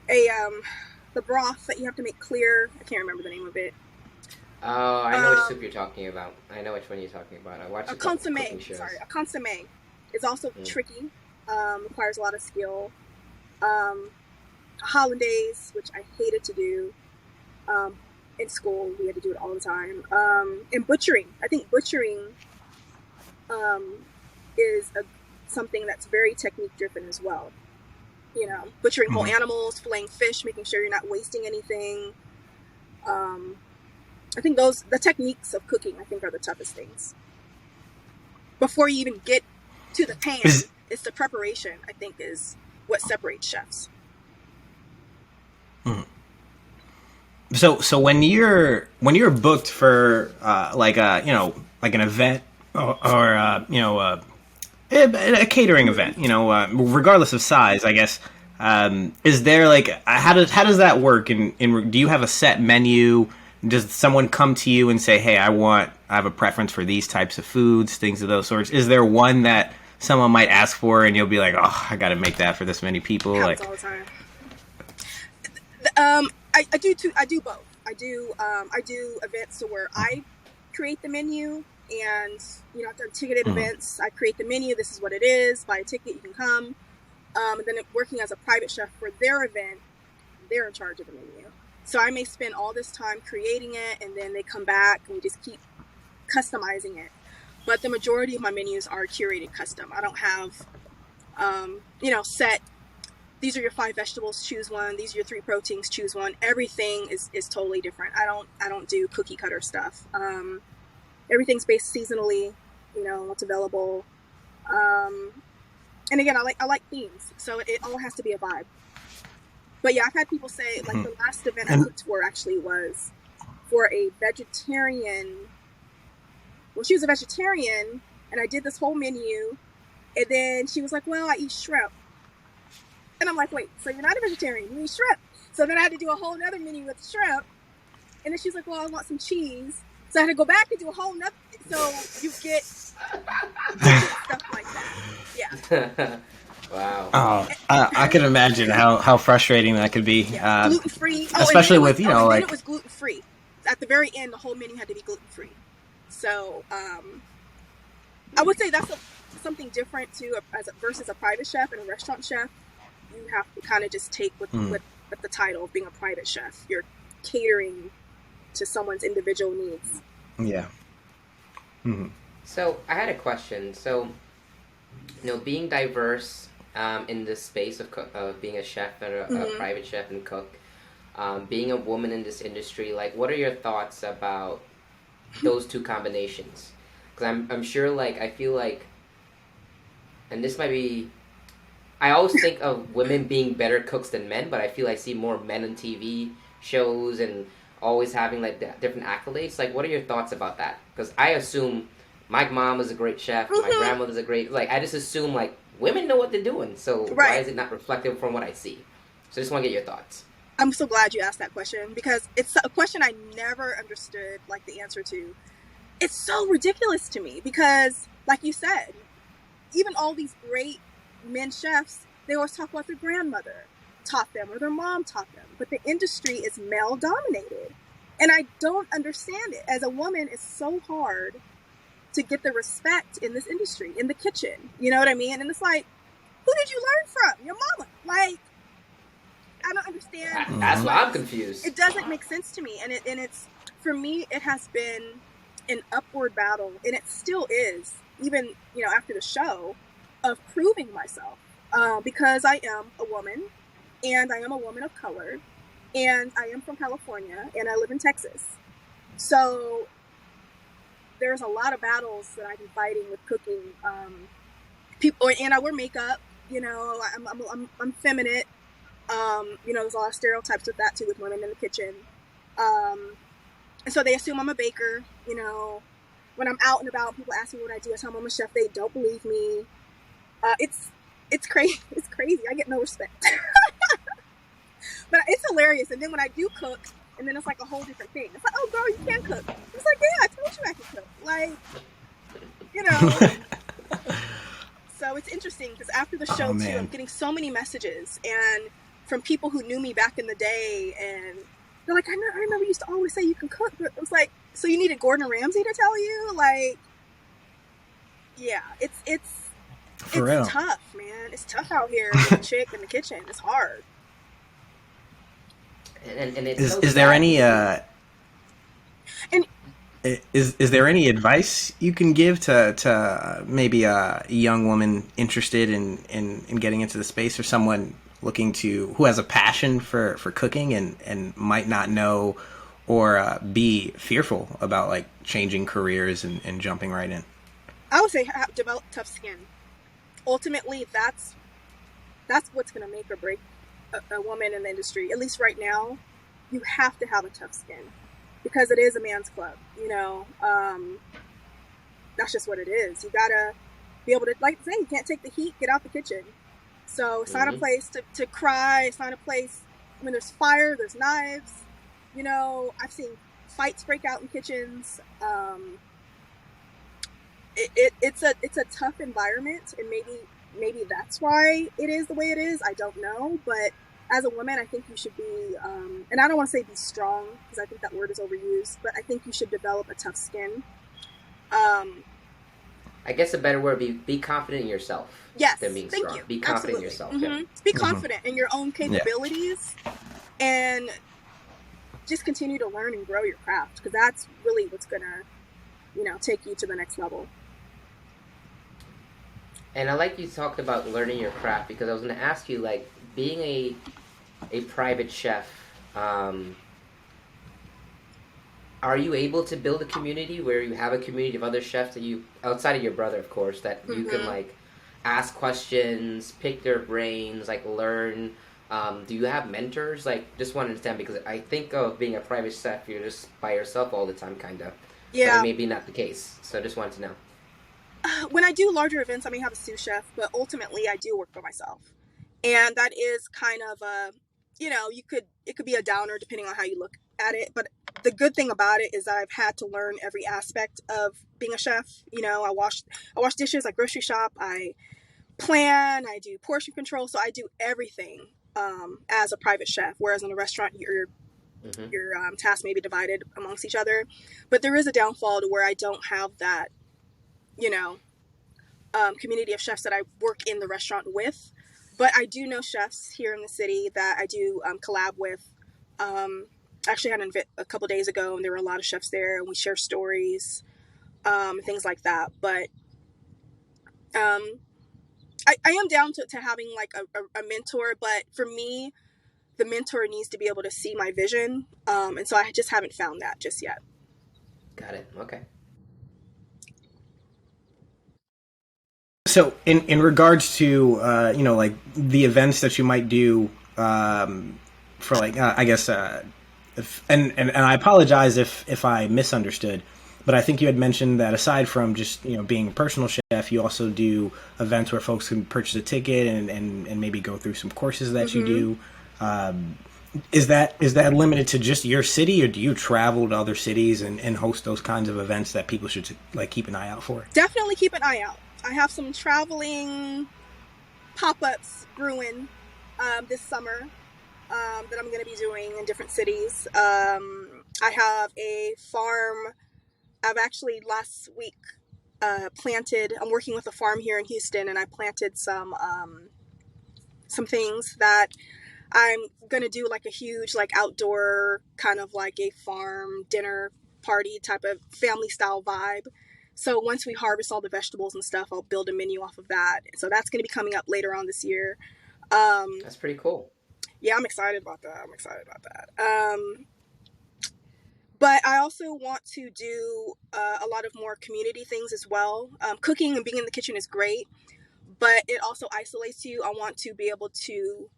The broth that you have to make clear. I can't remember the name of it. Oh, I know which soup you're talking about. I know which one you're talking about. I watched A a couple consomme. cooking shows. Sorry, a consomme is also tricky. Requires a lot of skill. Hollandaise, which I hated to do. In school, we had to do it all the time. And butchering. I think butchering is something that's very technique driven as well. You know, butchering whole animals, filleting fish, making sure you're not wasting anything. I think the techniques of cooking, I think, are the toughest things. Before you even get to the pan, it's the preparation, I think, is what separates chefs. So when you're booked for like an event or a catering event, regardless of size, I guess, is there like how does that work? Do you have a set menu? Does someone come to you and say, hey, I have a preference for these types of foods, things of those sorts? Is there one that someone might ask for and you'll be like, oh, I got to make that for this many people? Happens all the time. I do both. I do events to where I create the menu, and at the ticketed events, I create the menu. This is what it is. Buy a ticket, you can come. And then working as a private chef for their event, they're in charge of the menu. So I may spend all this time creating it, and then they come back and we just keep customizing it. But the majority of my menus are curated custom. I don't have, set. These are your 5 vegetables, choose one. These are your 3 proteins, choose one. Everything is totally different. I don't do cookie cutter stuff. Everything's based seasonally, what's available. And again, I like themes, so it all has to be a vibe. But yeah, I've had people say, like, the last event I cooked for actually was for a vegetarian. Well, she was a vegetarian, and I did this whole menu, and then she was like, well, I eat shrimp. And I'm like, wait, so you're not a vegetarian, you eat shrimp. So then I had to do a whole nother menu with shrimp. And then she's like, well, I want some cheese. So I had to go back and do a whole nother. So you get stuff like that. Yeah. Wow. Oh, I can imagine how frustrating that could be. Yeah. Gluten-free. Especially with, like... it was gluten-free. At the very end, the whole menu had to be gluten-free. So I would say that's something different, too, versus a private chef and a restaurant chef. You have to kind of just take with the title of being a private chef. You're catering to someone's individual needs. Yeah. Mm-hmm. So I had a question. So, being diverse in this space of being a chef and a private chef and cook, being a woman in this industry, like, what are your thoughts about those two combinations? Because I'm sure, like, I feel like, and this might be, I always think of women being better cooks than men, but I feel I see more men on TV shows and always having, like, different accolades. Like, what are your thoughts about that? Because I assume my mom is a great chef, my grandmother's a great, like, I just assume, like, women know what they're doing, so why is it not reflective from what I see? So I just want to get your thoughts. I'm so glad you asked that question, because it's a question I never understood, like, the answer to. It's so ridiculous to me, because, like you said, even all these great men chefs, they always talk about their grandmother taught them or their mom taught them, but the industry is male dominated, and I don't understand it. As a woman, it's so hard to get the respect in this industry, in the kitchen, you know what I mean? And it's like, who did you learn from? Your mama. Like, I don't understand. That's why I'm confused. It doesn't make sense to me, and it's, for me, it has been an upward battle, and it still is, even, after the show, of proving myself, because I am a woman, and I am a woman of color, and I am from California, and I live in Texas. So there's a lot of battles that I've been fighting with cooking. people, and I wear makeup. You know, I'm feminine. You know, there's a lot of stereotypes with that too, with women in the kitchen. And so they assume I'm a baker. You know, when I'm out and about, people ask me what I do. I tell them I'm a chef. They don't believe me. It's crazy. It's crazy. I get no respect. But it's hilarious. And then when I do cook, and then it's like a whole different thing. It's like, oh, girl, you can cook. It's like, yeah, I told you I can cook. Like, you know. So it's interesting because after the show, too, I'm getting so many messages and from people who knew me back in the day. And they're like, I remember you used to always say you can cook. But it was like, so you needed Gordon Ramsay to tell you? Like, yeah, it's tough, man. It's tough out here being a chick in the kitchen. It's hard. And it's is there any is there any advice you can give to maybe a young woman interested in getting into the space, or someone who has a passion for cooking and might not know or be fearful about like changing careers and jumping right in? I would say develop tough skin. Ultimately, that's what's going to make or break a woman in the industry. At least right now, you have to have a tough skin because it is a man's club. You know, that's just what it is. You gotta be able to, like I say, you can't take the heat. Get out the kitchen. So it's not a place to cry. It's not a place when there's fire. There's knives. You know, I've seen fights break out in kitchens. It's a tough environment, and maybe that's why it is the way it is. I don't know, but as a woman, I think you should be, and I don't want to say be strong because I think that word is overused, but I think you should develop a tough skin. I guess a better word would be confident in yourself. Yes, than being thank strong. you. Be confident Absolutely. in yourself. Mm-hmm. Yeah. Be confident in your own capabilities, and just continue to learn and grow your craft because that's really what's gonna, take you to the next level. And I like you talked about learning your craft because I was going to ask you, like, being a private chef, are you able to build a community where you have a community of other chefs that you, outside of your brother, of course, that you can, like, ask questions, pick their brains, like, learn? Do you have mentors? Like, just want to understand because I think of being a private chef, you're just by yourself all the time, kind of. Yeah. But it may be not the case. So I just wanted to know. When I do larger events, I may have a sous chef, but ultimately I do work for myself. And that is kind of it could be a downer depending on how you look at it. But the good thing about it is that I've had to learn every aspect of being a chef. I wash dishes, I grocery shop, I plan, I do portion control. So I do everything as a private chef. Whereas in a restaurant, your tasks may be divided amongst each other. But there is a downfall to where I don't have that, community of chefs that I work in the restaurant with. But I do know chefs here in the city that I do collab with. Actually had an event a couple days ago, and there were a lot of chefs there, and we share stories, things like that. But I am down to having like a mentor, but for me, the mentor needs to be able to see my vision, and so I just haven't found that just yet. Got it. Okay. So, in regards to like the events that you might do for like I guess and I apologize if I misunderstood, but I think you had mentioned that aside from just being a personal chef, you also do events where folks can purchase a ticket and maybe go through some courses that you do. Is that limited to just your city, or do you travel to other cities and host those kinds of events that people should like keep an eye out for? Definitely keep an eye out. I have some traveling pop-ups brewing this summer that I'm going to be doing in different cities. I have a farm. I've actually last week planted. I'm working with a farm here in Houston, and I planted some things that I'm going to do like a huge like outdoor kind of like a farm dinner party type of family style vibe. So once we harvest all the vegetables and stuff, I'll build a menu off of that. So that's going to be coming up later on this year. That's pretty cool. Yeah, I'm excited about that. But I also want to do a lot of more community things as well. Cooking and being in the kitchen is great, but it also isolates you. I want to be able to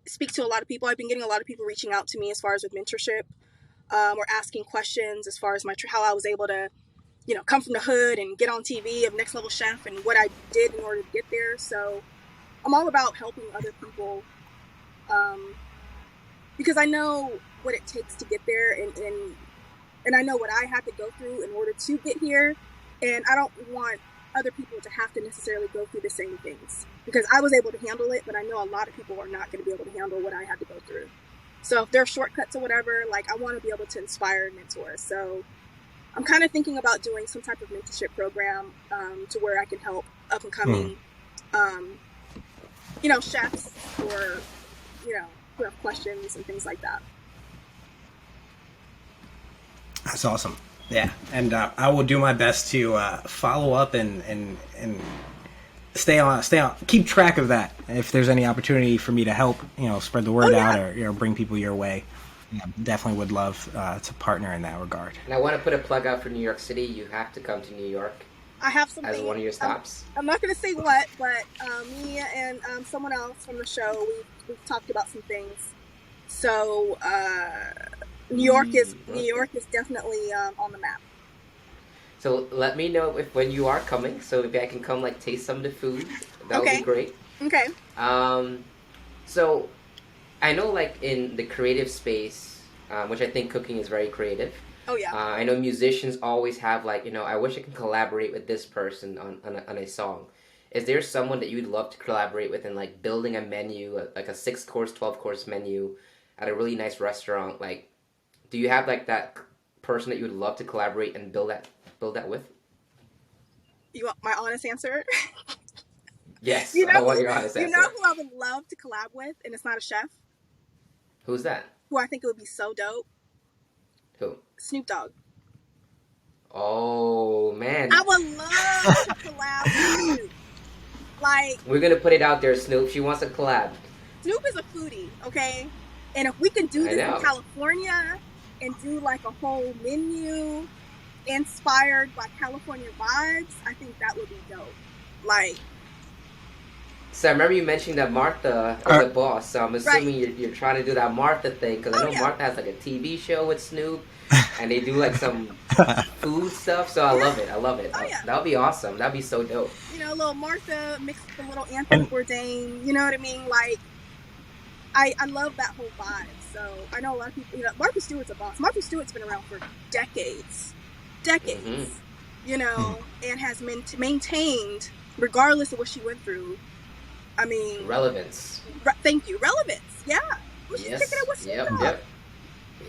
speak to a lot of people. I've been getting a lot of people reaching out to me as far as with mentorship, or asking questions as far as how I was able to, come from the hood and get on TV of Next Level Chef and what I did in order to get there. So I'm all about helping other people, because I know what it takes to get there, and I know what I had to go through in order to get here, and I don't want other people to have to necessarily go through the same things, because I was able to handle it, but I know a lot of people are not going to be able to handle what I had to go through. So if there are shortcuts or whatever, like, I want to be able to inspire and mentor. So I'm kind of thinking about doing some type of mentorship program, to where I can help up and coming, chefs, or, who have questions and things like that. That's awesome. Yeah, and I will do my best to follow up and stay on, keep track of that. If there's any opportunity for me to help, spread the word out, or bring people your way, definitely would love to partner in that regard. And I want to put a plug out for New York City. You have to come to New York. I have something as one of your stops. I'm not going to say what, but me and someone else from the show, we've talked about some things. So New York is definitely on the map. So let me know when you are coming, so maybe I can come taste some of the food. That would be great. Okay. So I know in the creative space, which I think cooking is very creative. Oh yeah. I know musicians always have I wish I could collaborate with this person on a song. Is there someone that you'd love to collaborate with in building a menu, a 6-course, 12-course menu at a really nice restaurant? Do you have that person that you would love to collaborate and build that with? You want my honest answer? Yes, I want your honest answer. You know who I would love to collab with, and it's not a chef? Who's that? Who I think it would be so dope? Who? Snoop Dogg. Oh, man. I would love to collab with Snoop. We're going to put it out there, Snoop. She wants to collab. Snoop is a foodie, okay? And if we can do this in California and do a whole menu inspired by California vibes, I think that would be dope. So I remember you mentioning that Martha is a boss, so I'm assuming you're trying to do that Martha thing, because I know Martha has a TV show with Snoop, and they do some food stuff, so I love it. Oh, yeah. That would be awesome. That would be so dope. A little Martha mixed with a little Anthony Bourdain, you know what I mean? I love that whole vibe. So I know a lot of people, Martha Stewart's a boss. Martha Stewart's been around for decades, and has maintained, regardless of what she went through. I mean, relevance. Thank you, relevance. Yeah, we're just kicking it with Snoop.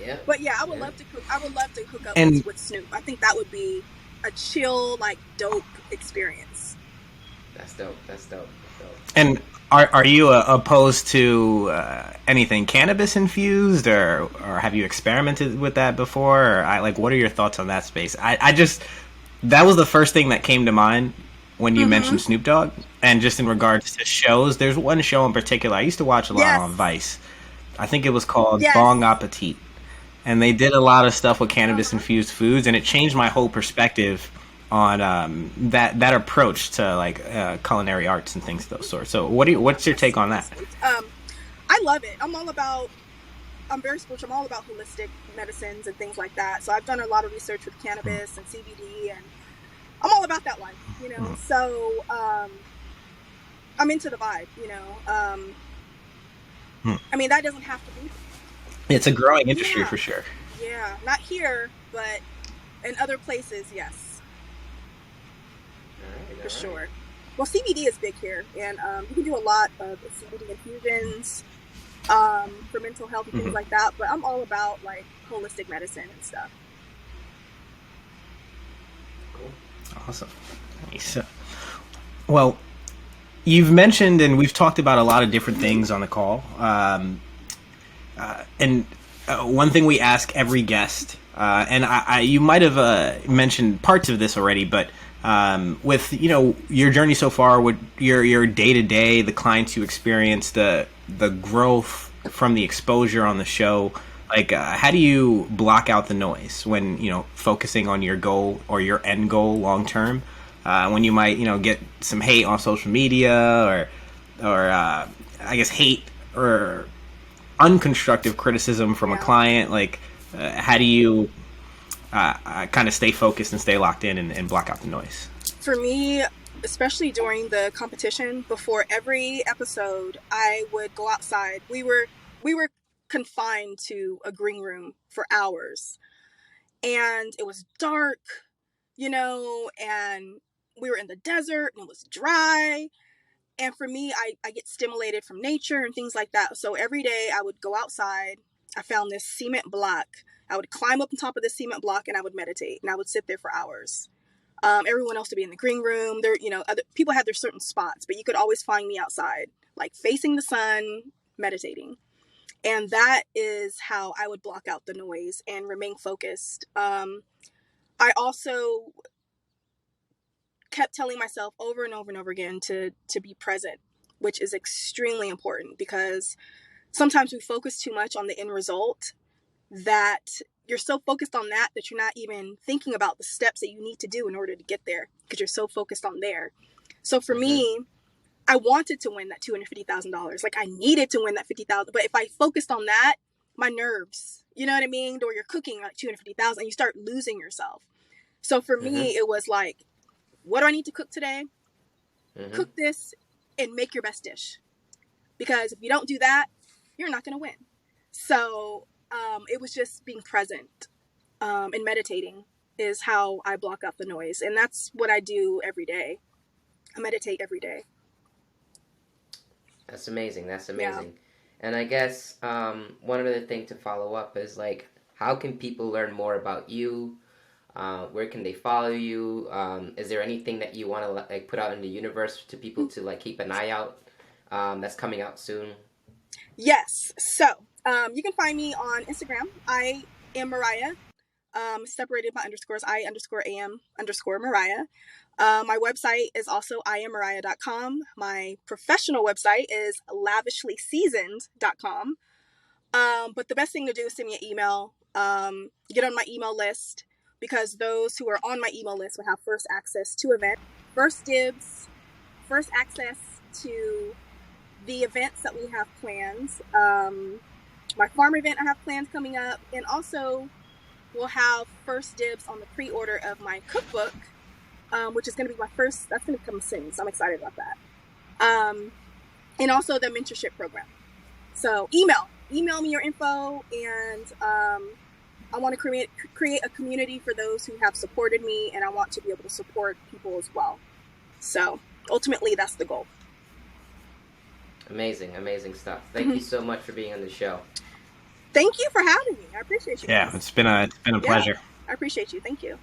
Yep. But yeah, I would love to cook. I would love to hook up with Snoop. I think that would be a chill, dope experience. That's dope. And are you opposed to anything cannabis infused, or have you experimented with that before? Or what are your thoughts on that space? I just, that was the first thing that came to mind when you mentioned Snoop Dogg. And just in regards to shows, there's one show in particular I used to watch a lot on Vice. I think it was called Bong Appetit. And they did a lot of stuff with cannabis-infused foods, and it changed my whole perspective on that approach to culinary arts and things of those sorts. So what's your take on that? I love it. I'm very spiritual. I'm all about holistic medicines and things like that. So I've done a lot of research with cannabis and CBD, and I'm all about that life, So I'm into the vibe, I mean, that doesn't have to be. It's a growing industry for sure. Yeah, not here, but in other places, yes. All right, for sure. Well, CBD is big here, and you can do a lot of CBD infusions for mental health and things like that. But I'm all about holistic medicine and stuff. Cool. Awesome. Nice. Well, you've mentioned, and we've talked about a lot of different things on the call. And one thing we ask every guest, and you might have mentioned parts of this already, but with your journey so far, with your day to day, the clients you experience, the growth from the exposure on the show, how do you block out the noise when focusing on your goal or your end goal long term? when you might, get some hate on social media or I guess hate or unconstructive criticism from a client? Like, how do you kind of stay focused and stay locked in and block out the noise? For me, especially during the competition, before every episode, I would go outside. We were confined to a green room for hours, and it was dark, and we were in the desert and it was dry. And for me, I get stimulated from nature and things like that. So every day I would go outside. I found this cement block. I would climb up on top of this cement block and I would meditate, and I would sit there for hours. Everyone else to be in the green room. There, other people had their certain spots, but you could always find me outside, like facing the sun, meditating. And that is how I would block out the noise and remain focused. I also kept telling myself over and over and over again to be present, which is extremely important, because sometimes we focus too much on the end result, that you're so focused on that you're not even thinking about the steps that you need to do in order to get there, because you're so focused on there. So for me, I wanted to win that $250,000. Like, I needed to win that $50,000. But if I focused on that, my nerves, you know what I mean? Or you're cooking like $250,000 and you start losing yourself. So for me, it was like, what do I need to cook today? Cook this and make your best dish. Because if you don't do that, you're not going to win. So it was just being present and meditating is how I block out the noise. And that's what I do every day. I meditate every day. That's amazing. Yeah. And I guess one other thing to follow up is, like, how can people learn more about you? Where can they follow you? Is there anything that you want to like put out in the universe to people to like keep an eye out that's coming out soon? Yes. So you can find me on Instagram. I am Mariah, separated by underscores. I_am_Mariah. My website is also iammariah.com. My professional website is lavishlyseasoned.com. But the best thing to do is send me an email. Get on my email list, because those who are on my email list will have first access to events, first dibs, first access to the events that we have planned. My farm event I have planned coming up, and also we'll have first dibs on the pre-order of my cookbook, which is going to be my first, that's going to come soon, so I'm excited about that. And also the mentorship program. So email me your info, and I want to create a community for those who have supported me, and I want to be able to support people as well. So ultimately, that's the goal. Amazing stuff. Thank you so much for being on the show. Thank you for having me. I appreciate you. Yeah, it's been a pleasure. I appreciate you. Thank you.